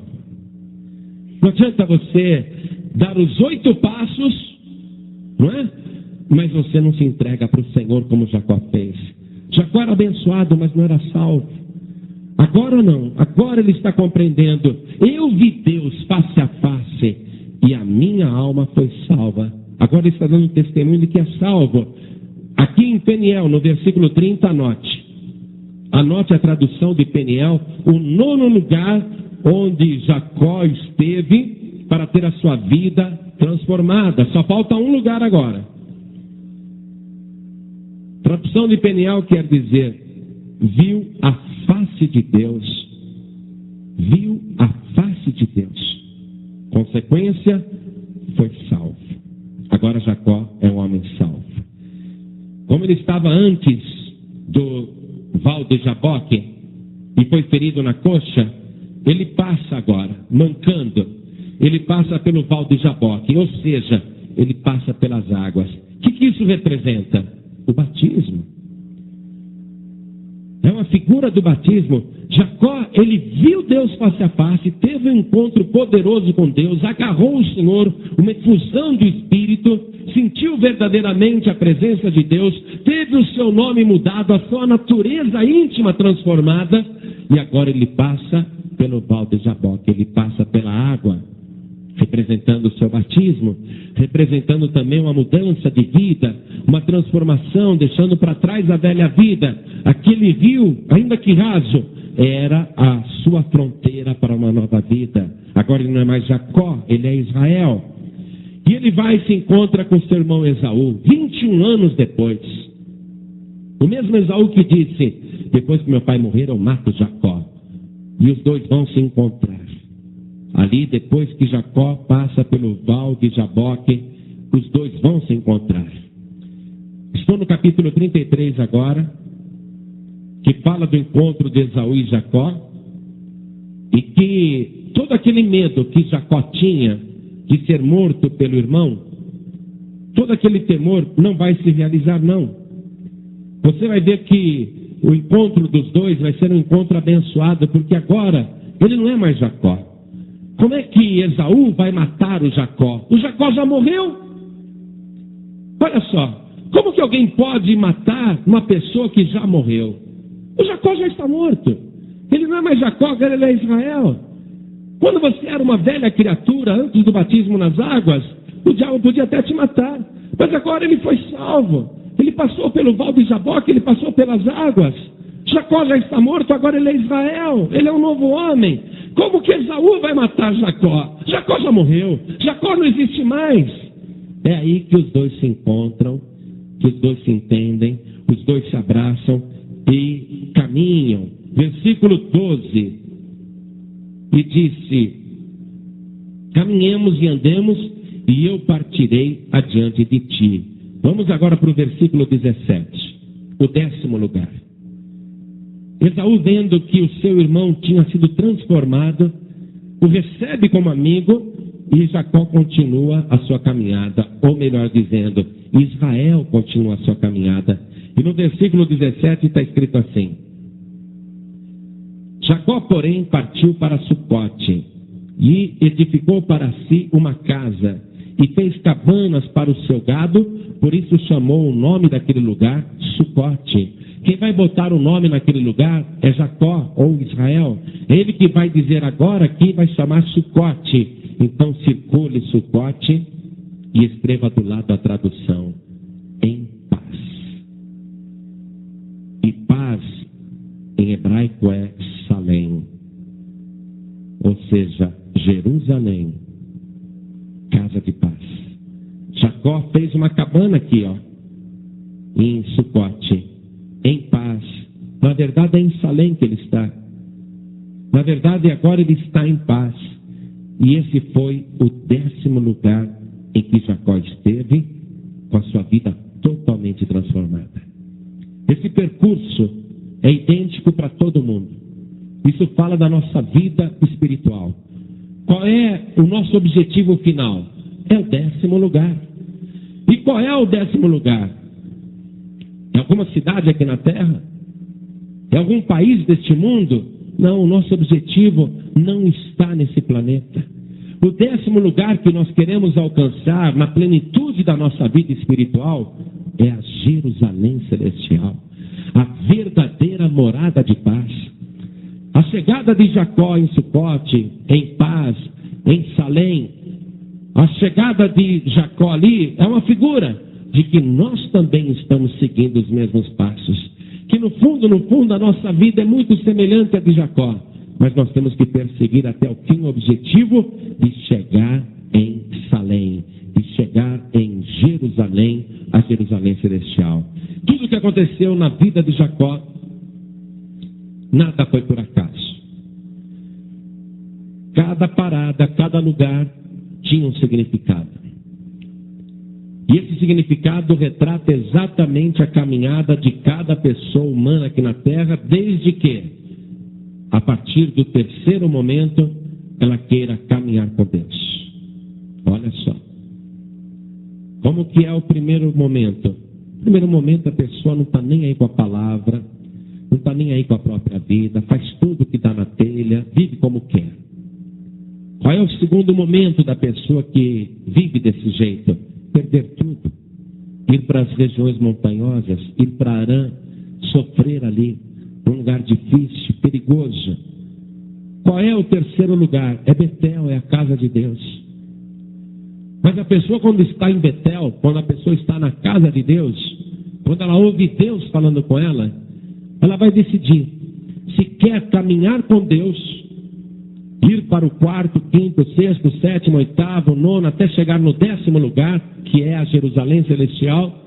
Não adianta você dar os 8 passos, não é? Mas você não se entrega para o Senhor como Jacó fez. Jacó era abençoado, mas não era salvo. Agora não, agora ele está compreendendo. Eu vi Deus face a face e a minha alma foi salva. Agora ele está dando testemunho de que é salvo. Aqui em Peniel, no versículo 30, anote. Anote a tradução de Peniel, o 9º lugar onde Jacó esteve para ter a sua vida transformada. Só falta um lugar agora. Tradução de Peniel quer dizer, viu a face de Deus. Viu a face de Deus. Consequência, foi salvo. Agora Jacó é um homem salvo. Como ele estava antes do val de Jaboque e foi ferido na coxa, ele passa agora, mancando. Ele passa pelo val de Jaboque, ou seja, ele passa pelas águas. O que isso representa? O batismo. É uma figura do batismo. Jacó, ele viu Deus face a face, teve um encontro poderoso com Deus, agarrou o Senhor, uma efusão do Espírito, sentiu verdadeiramente a presença de Deus, teve o seu nome mudado, a sua natureza íntima transformada, e agora ele passa pelo val de Jaboque, ele passa pela água, representando o seu batismo, representando também uma mudança de vida, uma transformação, deixando para trás a velha vida. Aquele rio, ainda que raso, era a sua fronteira para uma nova vida. Agora ele não é mais Jacó, ele é Israel. E ele vai e se encontra com seu irmão Esaú, 21 anos depois. O mesmo Esaú que disse, depois que meu pai morrer eu mato Jacó. E os dois vão se encontrar. Ali, depois que Jacó passa pelo val de Jaboque, os dois vão se encontrar. Estou no capítulo 33 agora. que fala do encontro de Esaú e Jacó, e que todo aquele medo que Jacó tinha de ser morto pelo irmão, todo aquele temor não vai se realizar, não. Você vai ver que o encontro dos dois vai ser um encontro abençoado, porque agora ele não é mais Jacó. Como é que Esaú vai matar o Jacó? O Jacó já morreu. Olha só, como que alguém pode matar uma pessoa que já morreu? O Jacó já está morto. Ele não é mais Jacó, agora ele é Israel. Quando você era uma velha criatura, antes do batismo nas águas, o diabo podia até te matar. Mas agora ele foi salvo. Ele passou pelo val de Jaboque, ele passou pelas águas. Jacó já está morto, agora ele é Israel. Ele é um novo homem. Como que Esaú vai matar Jacó? Jacó já morreu. Jacó não existe mais. É aí que os dois se encontram, que os dois se entendem, os dois se abraçam e caminham. Versículo 12. E disse: caminhemos e andemos, e eu partirei adiante de ti. Vamos agora para o versículo 17, o 10º lugar. Esaú, vendo que o seu irmão tinha sido transformado, o recebe como amigo, e Jacó continua a sua caminhada, ou melhor dizendo, Israel continua a sua caminhada. E no versículo 17 está escrito assim: Jacó, porém, partiu para Sucote, e edificou para si uma casa, e fez cabanas para o seu gado, por isso chamou o nome daquele lugar Sucote. Quem vai botar o nome naquele lugar é Jacó, ou Israel. Ele que vai dizer agora que vai chamar Sucote. Então circule Sucote e escreva do lado a tradução: em paz. E paz em hebraico é Salém, ou seja, Jerusalém, casa de paz. Jacó fez uma cabana aqui, em Sucote, em paz. Na verdade é em Salém que ele está. Na verdade agora ele está em paz. E esse foi o 10º lugar em que Jacó esteve, com a sua vida totalmente transformada. Esse percurso é idêntico para todo mundo. Isso fala da nossa vida espiritual. Qual é o nosso objetivo final? É o 10º lugar. E qual é o 10º lugar? É alguma cidade aqui na Terra? É algum país deste mundo? Não, o nosso objetivo não está nesse planeta. O 10º lugar que nós queremos alcançar na plenitude da nossa vida espiritual é a Jerusalém celestial, a verdadeira morada de paz. A chegada de Jacó em Sucote, em paz, em Salém, a chegada de Jacó ali é uma figura de que nós também estamos seguindo os mesmos passos. Que no fundo, a nossa vida é muito semelhante à de Jacó. Mas nós temos que perseguir até o fim o objetivo de chegar em Salém, de chegar em Jerusalém, a Jerusalém celestial. Tudo o que aconteceu na vida de Jacó, nada foi por acaso. Cada parada, cada lugar tinha um significado. E esse significado retrata exatamente a caminhada de cada pessoa humana aqui na Terra, desde que, a partir do 3º momento, ela queira caminhar com Deus. Olha só. Como que é o primeiro momento? No primeiro momento a pessoa não está nem aí com a palavra, não está nem aí com a própria vida, faz tudo o que está na telha, vive como quer. Qual é o segundo momento da pessoa que vive desse jeito? Perder tudo. Ir para as regiões montanhosas, ir para Arã, sofrer ali, um lugar difícil, perigoso. Qual é o 3º lugar? É Betel, é a casa de Deus. Mas a pessoa quando está em Betel, quando a pessoa está na casa de Deus, quando ela ouve Deus falando com ela, ela vai decidir se quer caminhar com Deus, ir para o 4º, 5º, 6º, 7º, 8º, 9º, até chegar no 10º lugar, que é a Jerusalém celestial,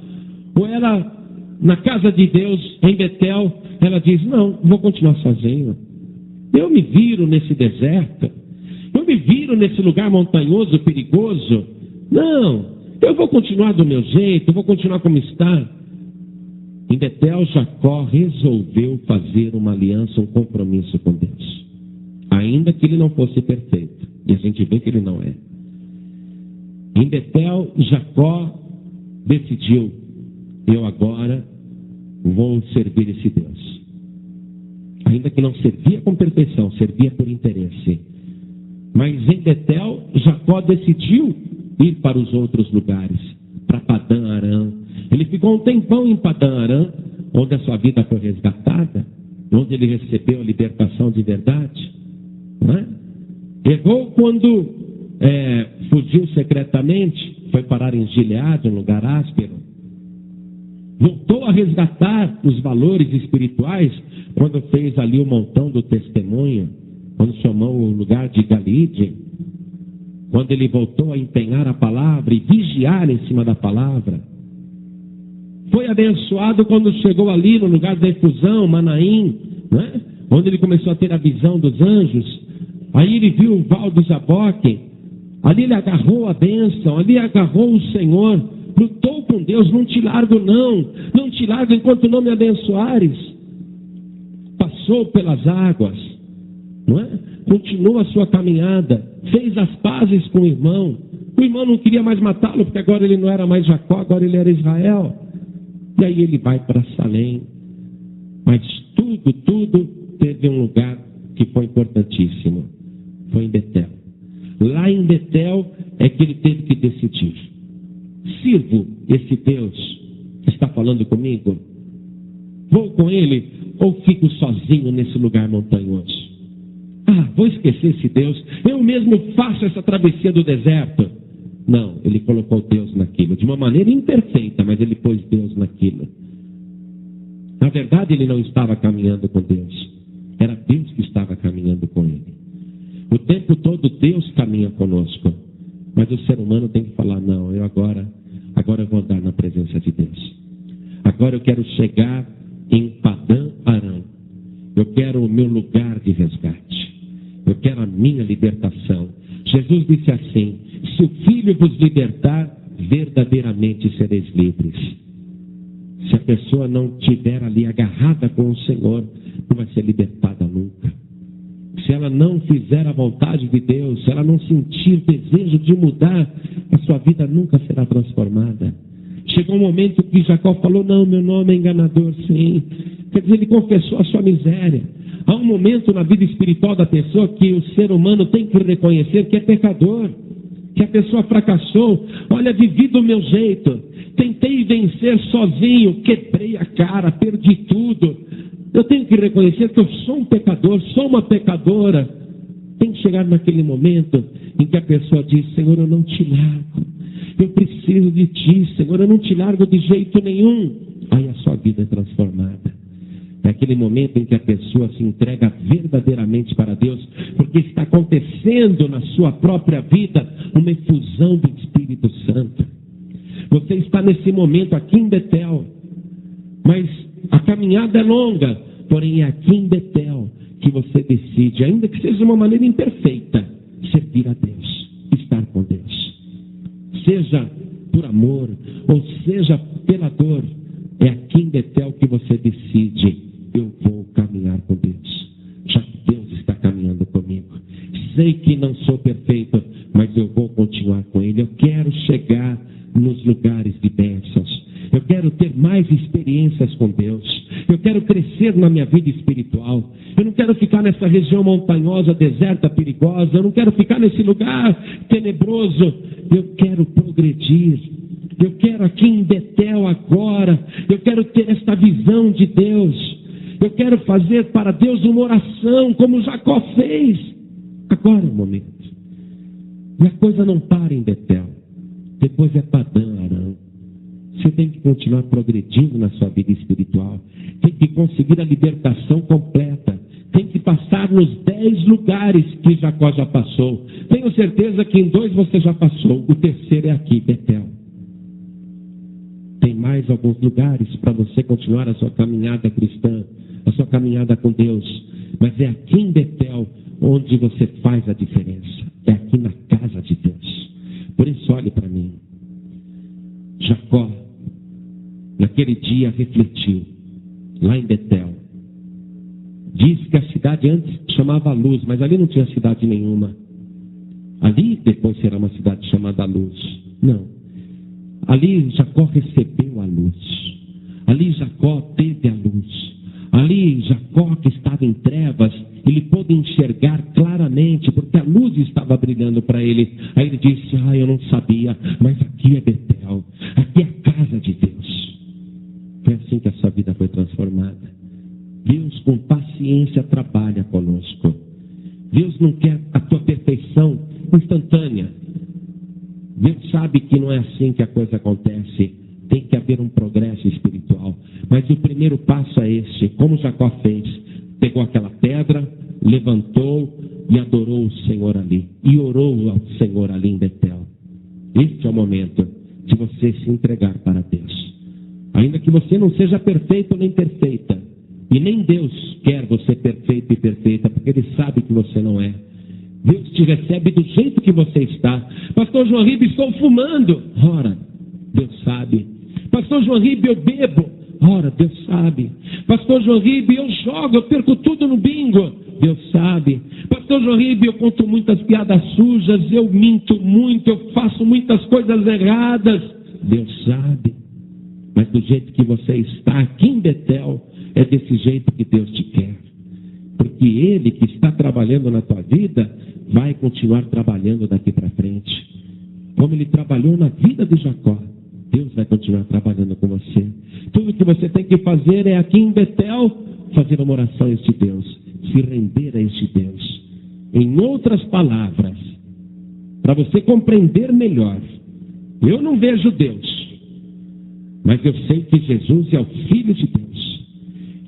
ou ela, na casa de Deus, em Betel, ela diz: não, vou continuar sozinho. Eu me viro nesse deserto, eu me viro nesse lugar montanhoso, perigoso. Não, eu vou continuar do meu jeito, eu vou continuar como está. Em Betel, Jacó resolveu fazer uma aliança, um compromisso com Deus. Ainda que ele não fosse perfeito. E a gente vê que ele não é. Em Betel, Jacó decidiu: eu agora vou servir esse Deus. Ainda que não servia com perfeição, servia por interesse. Mas em Betel, Jacó decidiu ir para os outros lugares, para Padã Arã. Ele ficou um tempão em Padã Arã, onde a sua vida foi resgatada, onde ele recebeu a libertação de verdade. Não é? Errou quando fugiu secretamente, foi parar em Gileade, um lugar áspero. Voltou a resgatar os valores espirituais quando fez ali o montão do testemunho, quando chamou o lugar de Galide, quando ele voltou a empenhar a palavra e vigiar em cima da palavra. Foi abençoado quando chegou ali no lugar da efusão, Manaim, né? Onde ele começou a ter a visão dos anjos. Aí ele viu o val do Jaboque, ali ele agarrou a bênção, ali agarrou o Senhor, lutou com Deus: não te largo não te largo enquanto não me abençoares. Passou pelas águas, não é? Continuou a sua caminhada, fez as pazes com o irmão não queria mais matá-lo, porque agora ele não era mais Jacó, agora ele era Israel. E aí ele vai para Salém. Mas tudo teve um lugar que foi importantíssimo. Foi em Betel. Lá em Betel é que ele teve que decidir: sirvo esse Deus que está falando comigo? Vou com ele ou fico sozinho nesse lugar montanhoso? Vou esquecer esse Deus, eu mesmo faço essa travessia do deserto. Não, ele colocou Deus naquilo, de uma maneira imperfeita, mas ele pôs Deus naquilo. Na verdade, ele não estava caminhando com Deus, era Deus que estava caminhando com ele. O tempo todo Deus caminha conosco, mas o ser humano tem que falar: não, eu agora eu vou andar na presença de Deus. Agora eu quero chegar em Padã Arã. Eu quero o meu lugar de resgate. Eu quero a minha libertação. Jesus disse assim: se o Filho vos libertar, verdadeiramente sereis livres. Se a pessoa não estiver ali agarrada com o Senhor, não vai ser libertada nunca. Se ela não fizer a vontade de Deus, se ela não sentir desejo de mudar, a sua vida nunca será transformada. Chegou um momento que Jacó falou: não, meu nome é enganador, sim. Quer dizer, ele confessou a sua miséria. Há um momento na vida espiritual da pessoa que o ser humano tem que reconhecer que é pecador, que a pessoa fracassou. Olha, vivi do meu jeito, tentei vencer sozinho, quebrei a cara, perdi tudo. Eu tenho que reconhecer que eu sou um pecador, sou uma pecadora. Tem que chegar naquele momento em que a pessoa diz: Senhor, eu não te largo, eu preciso de ti, Senhor, eu não te largo de jeito nenhum. Aí a sua vida é transformada. É aquele momento em que a pessoa se entrega verdadeiramente para Deus, porque está acontecendo na sua própria vida uma efusão do Espírito Santo. Você está nesse momento aqui em Betel, mas a caminhada é longa, porém é aqui em Betel que você decide, ainda que seja de uma maneira imperfeita, servir a Deus, estar com Deus. Seja por amor ou seja pela dor, é aqui em Betel que você decide: eu vou caminhar com Deus, já que Deus está caminhando comigo. Sei que não sou perfeito, mas eu vou continuar com Ele. Eu quero chegar nos lugares de bênçãos. Eu quero ter mais experiências com Deus. Eu quero crescer na minha vida espiritual. Eu não quero ficar nessa região montanhosa, deserta, perigosa. Eu não quero ficar nesse lugar tenebroso. Eu quero progredir. Eu quero aqui em Betel agora. Eu quero ter esta visão de Deus. Eu quero fazer para Deus uma oração, como Jacó fez. Agora é o momento. E a coisa não para em Betel. Depois é Padã Arã. Você tem que continuar progredindo na sua vida espiritual. Tem que conseguir a libertação completa. Tem que passar nos 10 lugares que Jacó já passou. Tenho certeza que em 2 você já passou. O terceiro é aqui, Betel. Tem mais alguns lugares para você continuar a sua caminhada cristã, a sua caminhada com Deus. Mas é aqui em Betel onde você faz a diferença. É aqui na casa de Deus. Por isso, olhe para mim. Jacó naquele dia refletiu, lá em Betel. Diz que a cidade antes chamava Luz, mas ali não tinha cidade nenhuma. Ali depois será uma cidade chamada Luz. Não. Ali Jacó recebeu a luz. Ali Jacó teve a luz. Ali Jacó, que estava em trevas, ele pôde enxergar claramente, porque a luz estava brilhando para ele. Aí ele disse: eu não sabia, mas aqui é Betel, aqui é a casa de Deus. Foi assim que a sua vida foi transformada. Deus com paciência trabalha conosco. Deus não quer a tua perfeição instantânea. Deus sabe que não é assim que a coisa acontece. Tem que haver um progresso espiritual. Mas o primeiro passo é este, como Jacó fez. Pegou aquela pedra, levantou e adorou o Senhor ali. E orou ao Senhor ali em Betel. Este é o momento de você se entregar para Deus. Ainda que você não seja perfeito nem perfeita. E nem Deus quer você perfeito e perfeita, porque Ele sabe que você não é. Deus te recebe do jeito que você está. Pastor João Ribe, estou fumando. Ora, Deus sabe. Pastor João Ribe, eu bebo. Ora, Deus sabe. Pastor João Ribe, eu jogo, eu perco tudo no bingo. Deus sabe. Pastor João Ribe, eu conto muitas piadas sujas, eu minto muito, eu faço muitas coisas erradas. Deus sabe. Mas do jeito que você está aqui em Betel, é desse jeito que Deus te quer. Porque Ele que está trabalhando na tua vida, vai continuar trabalhando daqui para frente. Como Ele trabalhou na vida de Jacó, Deus vai continuar trabalhando com você. Tudo que você tem que fazer é aqui em Betel, fazer uma oração a este Deus, se render a este Deus. Em outras palavras, para você compreender melhor, eu não vejo Deus, mas eu sei que Jesus é o Filho de Deus.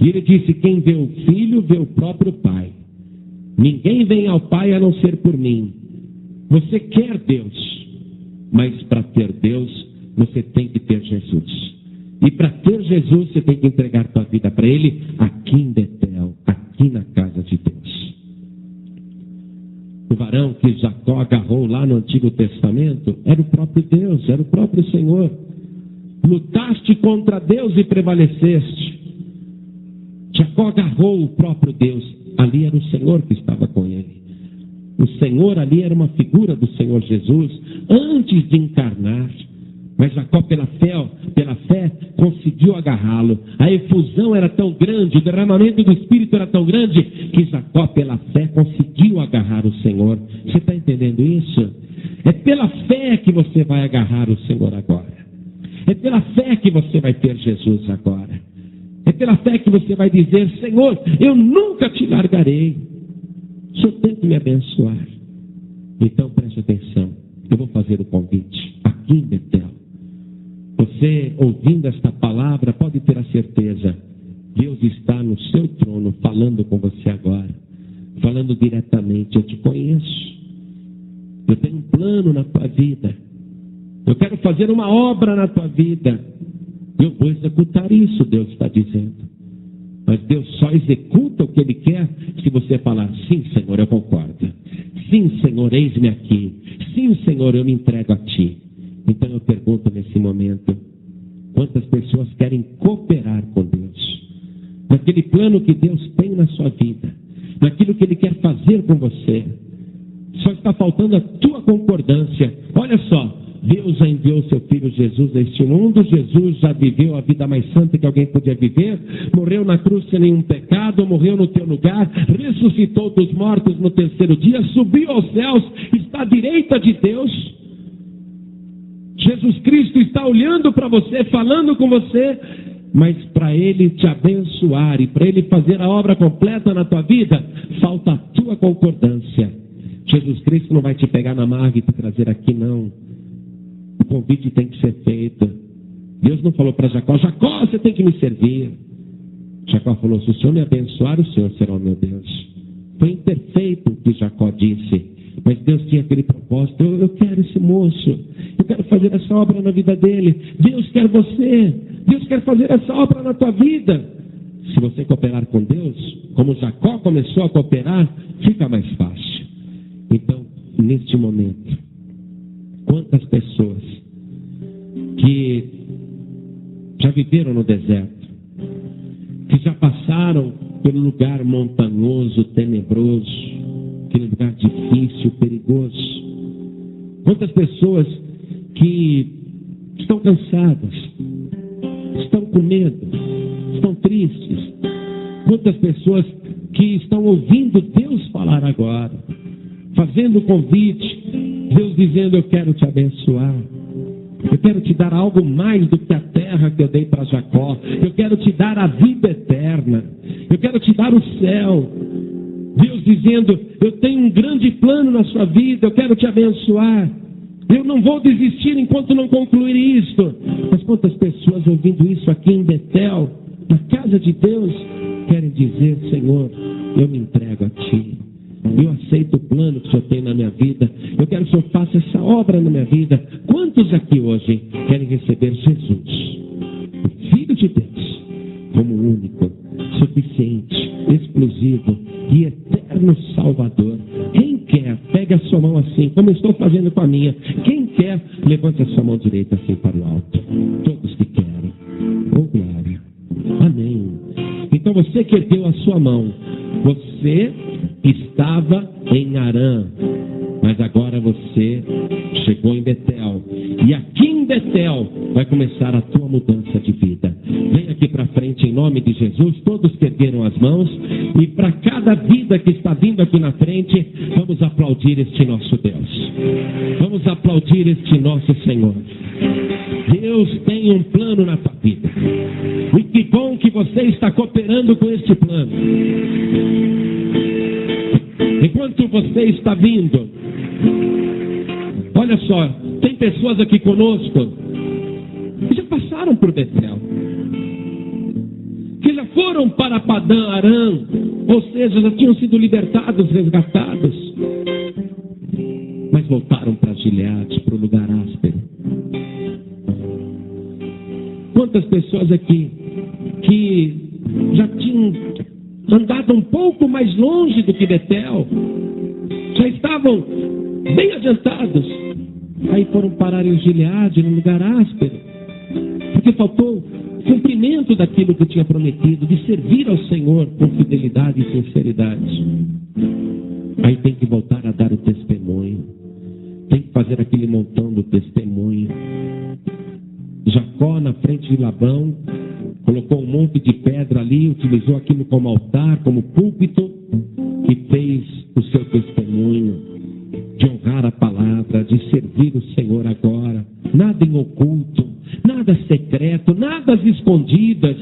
E Ele disse: quem vê o Filho, vê o próprio Pai. Ninguém vem ao Pai a não ser por mim. Você quer Deus, mas para ter Deus, você tem que ter Jesus. E para ter Jesus, você tem que entregar tua vida para Ele aqui em Betel, aqui na casa de Deus. O varão que Jacó agarrou lá no Antigo Testamento era o próprio Deus, era o próprio Senhor. Lutaste contra Deus e prevaleceste. Jacó agarrou o próprio Deus. Ali era o Senhor que estava com ele. O Senhor ali era uma figura do Senhor Jesus antes de encarnar. Mas Jacó, pela fé, conseguiu agarrá-lo. A efusão era tão grande, o derramamento do Espírito era tão grande, que Jacó, pela fé, conseguiu agarrar o Senhor. Você está entendendo isso? É pela fé que você vai agarrar o Senhor agora. É pela fé que você vai ter Jesus agora. É pela fé que você vai dizer: Senhor, eu nunca te largarei. O Senhor tem que me abençoar. Então preste atenção. Eu vou fazer o convite aqui em Betel. Você, ouvindo esta palavra, pode ter a certeza: Deus está no seu trono falando com você agora. Falando diretamente: eu te conheço. Eu tenho um plano na tua vida. Eu quero fazer uma obra na tua vida. Eu vou executar isso, Deus está dizendo. Mas Deus só executa o que Ele quer se você falar: sim, Senhor, eu concordo. Sim, Senhor, eis-me aqui. Sim, Senhor, eu me entrego a Ti. Então eu pergunto nesse momento: quantas pessoas querem cooperar com Deus? Naquele plano que Deus tem na sua vida, naquilo que Ele quer fazer com você. Só está faltando a tua concordância. Olha só, Deus já enviou seu Filho Jesus a este mundo. Jesus já viveu a vida mais santa que alguém podia viver. Morreu na cruz sem nenhum pecado. Morreu no teu lugar. Ressuscitou dos mortos no terceiro dia. Subiu aos céus. Está à direita de Deus. Jesus Cristo está olhando para você, falando com você. Mas para Ele te abençoar e para Ele fazer a obra completa na tua vida, falta a tua concordância. Jesus Cristo não vai te pegar na marra e te trazer aqui, não. O convite tem que ser feito. Deus não falou para Jacó: Jacó, você tem que me servir. Jacó falou: se o Senhor me abençoar, o Senhor será o meu Deus. Foi imperfeito o que Jacó disse, mas Deus tinha aquele propósito: eu quero esse moço, eu quero fazer essa obra na vida dele. Deus quer você, Deus quer fazer essa obra na tua vida. Se você cooperar com Deus, como Jacó começou a cooperar, fica mais fácil. Então, neste momento, quantas pessoas que já viveram no deserto, que já passaram pelo lugar montanhoso, tenebroso, aquele lugar difícil, perigoso. Quantas pessoas que estão cansadas, estão com medo, estão tristes. Quantas pessoas que estão ouvindo Deus falar agora, fazendo o convite, Deus dizendo: eu quero te abençoar, eu quero te dar algo mais do que a terra que eu dei para Jacó, eu quero te dar a vida eterna, eu quero te dar o céu. Deus dizendo: eu tenho um grande plano na sua vida, eu quero te abençoar, eu não vou desistir enquanto não concluir isto. Mas quantas pessoas ouvindo isso aqui em Betel, na casa de Deus, querem dizer: Senhor, eu me entrego a Ti, eu aceito o plano que o Senhor tem na minha vida, eu quero que o Senhor faça essa obra na minha vida. Quantos aqui hoje querem receber Jesus, o Filho de Deus, como único, suficiente, exclusivo e eterno Salvador? Quem quer, pega a sua mão assim, como eu estou fazendo com a minha. Quem quer, levante a sua mão direita assim para o alto. Todos que querem. Oh, glória. Amém. Então você que ergueu a sua mão, você estava em Harã, mas agora você chegou em Betel. E aqui em Betel vai começar a tua mudança de vida. Vem aqui para frente em nome de Jesus, todos que ergueram as mãos. E para cada vida que está vindo aqui na frente, vamos aplaudir este nosso Deus. Vamos aplaudir este nosso Senhor. Deus tem um plano na tua vida. E que bom que você está cooperando com este plano. Enquanto você está vindo, olha só, tem pessoas aqui conosco que já passaram por Betel, que já foram para Padã Arã, ou seja, já tinham sido libertados, resgatados, mas voltaram para Gileade, para o lugar áspero. Quantas pessoas aqui que já tinham andado um pouco mais longe do que Betel, já estavam bem adiantados, aí foram parar em Gileade, num lugar áspero, porque faltou cumprimento daquilo que tinha prometido, de servir ao Senhor com fidelidade e sinceridade. Aí tem que voltar a dar o testemunho, tem que fazer aquele montão do testemunho. Jacó, na frente de Labão, colocou um monte de pedra ali, utilizou aquilo como altar, como púlpito, e fez o seu testemunho de honrar a palavra, de servir o Senhor agora. Nada em oculto, nada secreto, nada às escondidas.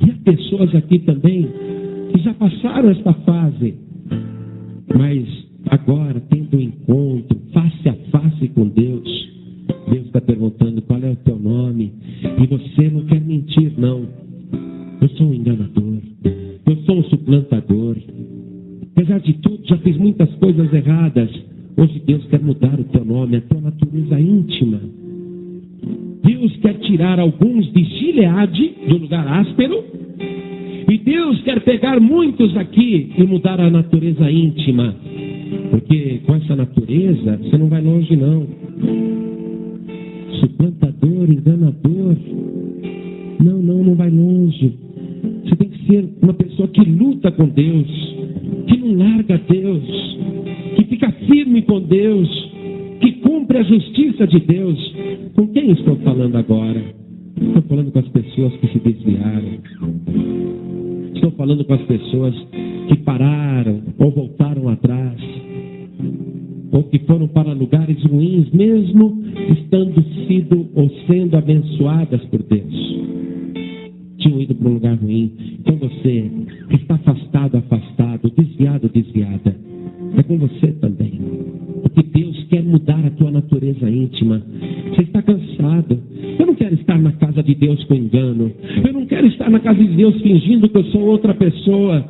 E há pessoas aqui também que já passaram esta fase, mas agora, tendo um encontro face a face com Deus, Deus está perguntando: qual é o teu nome? E você não quer mentir, não. Eu sou um enganador, eu sou um suplantador. Apesar de tudo, já fiz muitas coisas erradas. Hoje Deus quer mudar o teu nome, a tua natureza íntima. Deus quer tirar alguns de Gileade, do lugar áspero, e Deus quer pegar muitos aqui e mudar a natureza íntima. Porque com essa natureza, você não vai longe, não. Suplantador, enganador, não vai longe. Você tem que ser uma pessoa que luta com Deus, que não larga Deus, que fica firme com Deus, que cumpre a justiça de Deus. Com quem estou falando agora? Estou falando com as pessoas que se desviaram. Estou falando com as pessoas que pararam ou voltaram atrás, ou que foram para lugares ruins, mesmo estando sido ou sendo abençoadas por Deus. Tinham ido para um lugar ruim. Então você que está afastado, desviado, desviada, é com você também. Porque Deus quer mudar a tua natureza íntima. Você está cansado. Eu não quero estar na casa de Deus com engano. Eu não quero estar na casa de Deus fingindo que eu sou outra pessoa.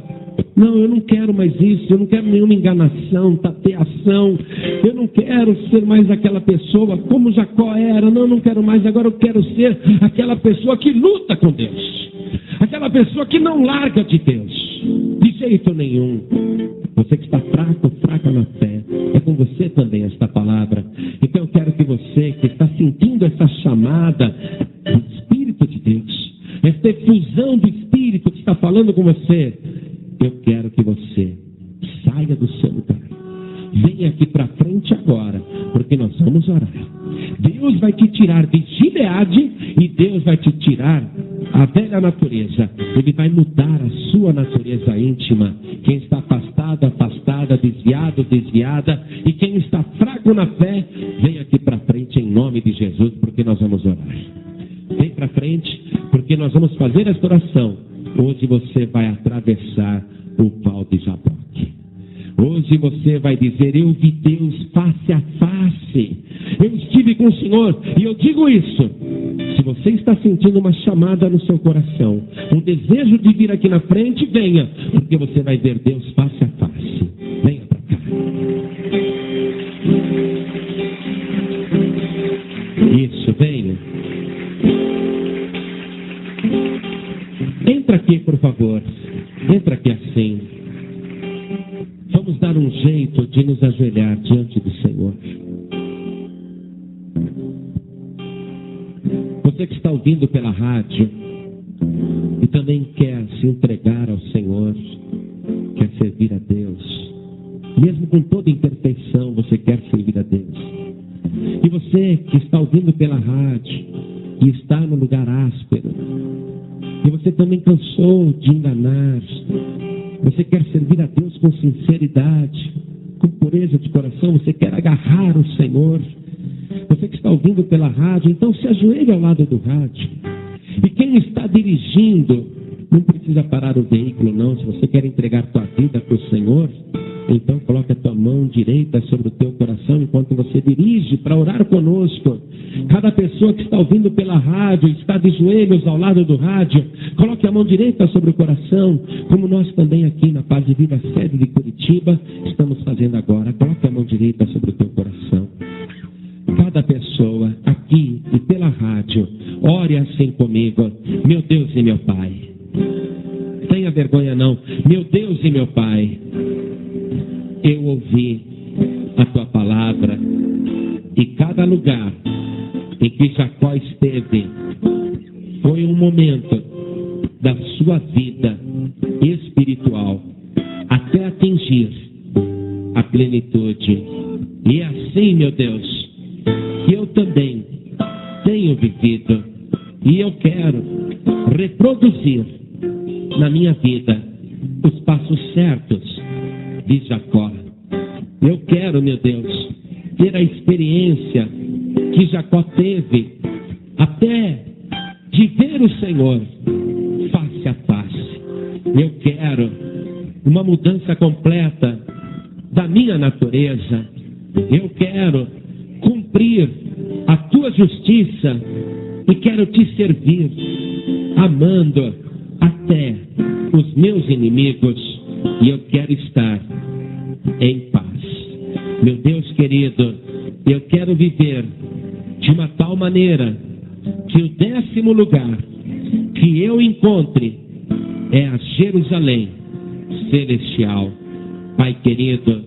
Não, eu não quero mais isso. Eu não quero nenhuma enganação, tateação. Eu não quero ser mais aquela pessoa como Jacó era. Não, não quero mais. Agora eu quero ser aquela pessoa que luta com Deus. Aquela pessoa que não larga de Deus. De jeito nenhum. Você que está fraco, fraca na fé, é com você também esta palavra. Então eu quero que você que está sentindo essa chamada, esta efusão do Espírito que está falando com você, eu quero que você saia do seu lugar. Venha aqui para frente agora, porque nós vamos orar. Deus vai te tirar de Gileade e Deus vai te tirar a velha natureza. Ele vai mudar a sua natureza íntima. Quem está afastado, afastada, desviado, desviada, e quem está fraco na fé, vem aqui para frente em nome de Jesus, porque nós vamos orar. Vem para frente, porque nós vamos fazer esta oração. Hoje você vai atravessar o val de Jaboque. Hoje você vai dizer: eu vi Deus face a face. Eu estive com o Senhor. E eu digo isso: se você está sentindo uma chamada no seu coração, um desejo de vir aqui na frente, venha, porque você vai ver Deus face a face. Venha para cá. Isso, venha. Entra aqui, por favor. Entra aqui assim. Vamos dar um jeito de nos ajoelhar diante do Senhor. Você que está ouvindo pela rádio e também quer se entregar ao Senhor, quer servir a Deus, mesmo com toda imperfeição, você quer servir a Deus. E você que está ouvindo pela rádio e está no lugar áspero, e você também cansou de enganar, você quer servir a Deus com sinceridade, com pureza de coração, você quer agarrar o Senhor. Você que está ouvindo pela rádio, então se ajoelhe ao lado do rádio. E quem está dirigindo, não precisa parar o veículo não. Se você quer entregar tua vida para o Senhor, então coloque a tua mão direita sobre o teu coração enquanto você dirige para orar conosco. Cada pessoa que está ouvindo pela rádio, está de joelhos ao lado do rádio, coloque a mão direita sobre o coração, como nós também aqui na Paz de Vida, sede de Curitiba, estamos fazendo agora. Coloque a mão direita sobre o teu coração. Cada pessoa aqui e pela rádio, ore assim comigo: meu Deus e meu Pai. Tenha vergonha não. Meu Deus e meu Pai, eu ouvi a tua palavra, e cada lugar em que Jacó esteve foi um momento da sua vida espiritual até atingir a plenitude. E assim, meu Deus, que eu também tenho vivido, e eu quero reproduzir na minha vida os passos certos de Jacó. Eu quero, meu Deus, ter a experiência que Jacó teve, até de ver o Senhor face a face. Eu quero uma mudança completa da minha natureza. Eu quero cumprir a tua justiça e quero te servir, amando até os meus inimigos, e eu quero estar em paz. Meu Deus querido, eu quero viver de uma tal maneira que o 10º lugar que eu encontre é a Jerusalém celestial. Pai querido,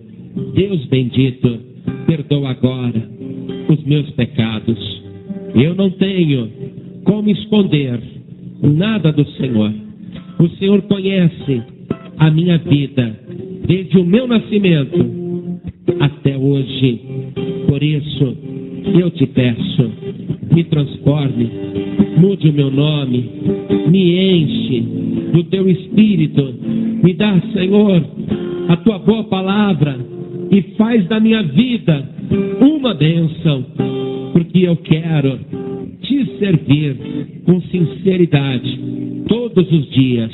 Deus bendito, perdoa agora os meus pecados. Eu não tenho como esconder nada do Senhor. O Senhor conhece a minha vida desde o meu nascimento até hoje. Por isso eu te peço, me transforme, mude o meu nome, me enche do teu Espírito, me dá, Senhor, a tua boa palavra e faz da minha vida uma bênção, porque eu quero te servir com sinceridade todos os dias.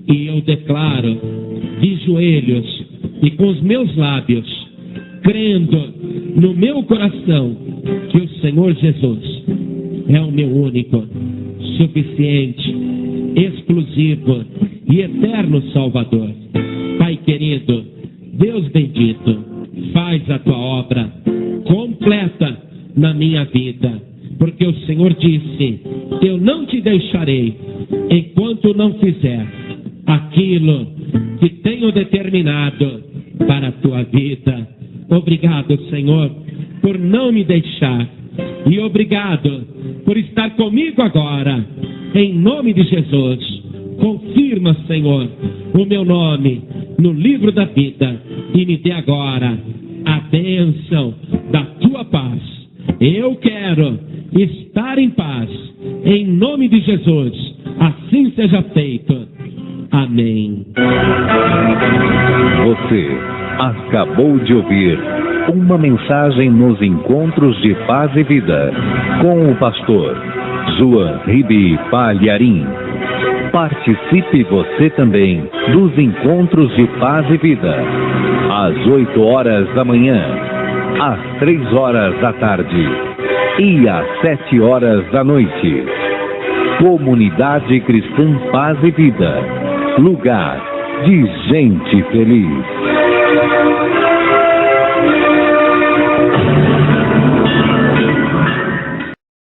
E eu declaro de joelhos e com os meus lábios, crendo no meu coração que o Senhor Jesus é o meu único, suficiente, exclusivo e eterno Salvador. Pai querido, Deus bendito, faz a tua obra completa na minha vida, porque o Senhor disse: eu não te deixarei enquanto não fizer aquilo que tenho determinado para a tua vida. Obrigado, Senhor, por não me deixar, e obrigado por estar comigo agora, em nome de Jesus. Confirma, Senhor, o meu nome no livro da vida e me dê agora a bênção da tua paz. Eu quero estar em paz, em nome de Jesus. Assim seja feito. Amém. Você acabou de ouvir uma mensagem nos Encontros de Paz e Vida, com o pastor João Ribe Palharim. Participe você também dos Encontros de Paz e Vida, às 8 horas da manhã, às 3 horas da tarde e às 7 horas da noite. Comunidade Cristã Paz e Vida, lugar de gente feliz.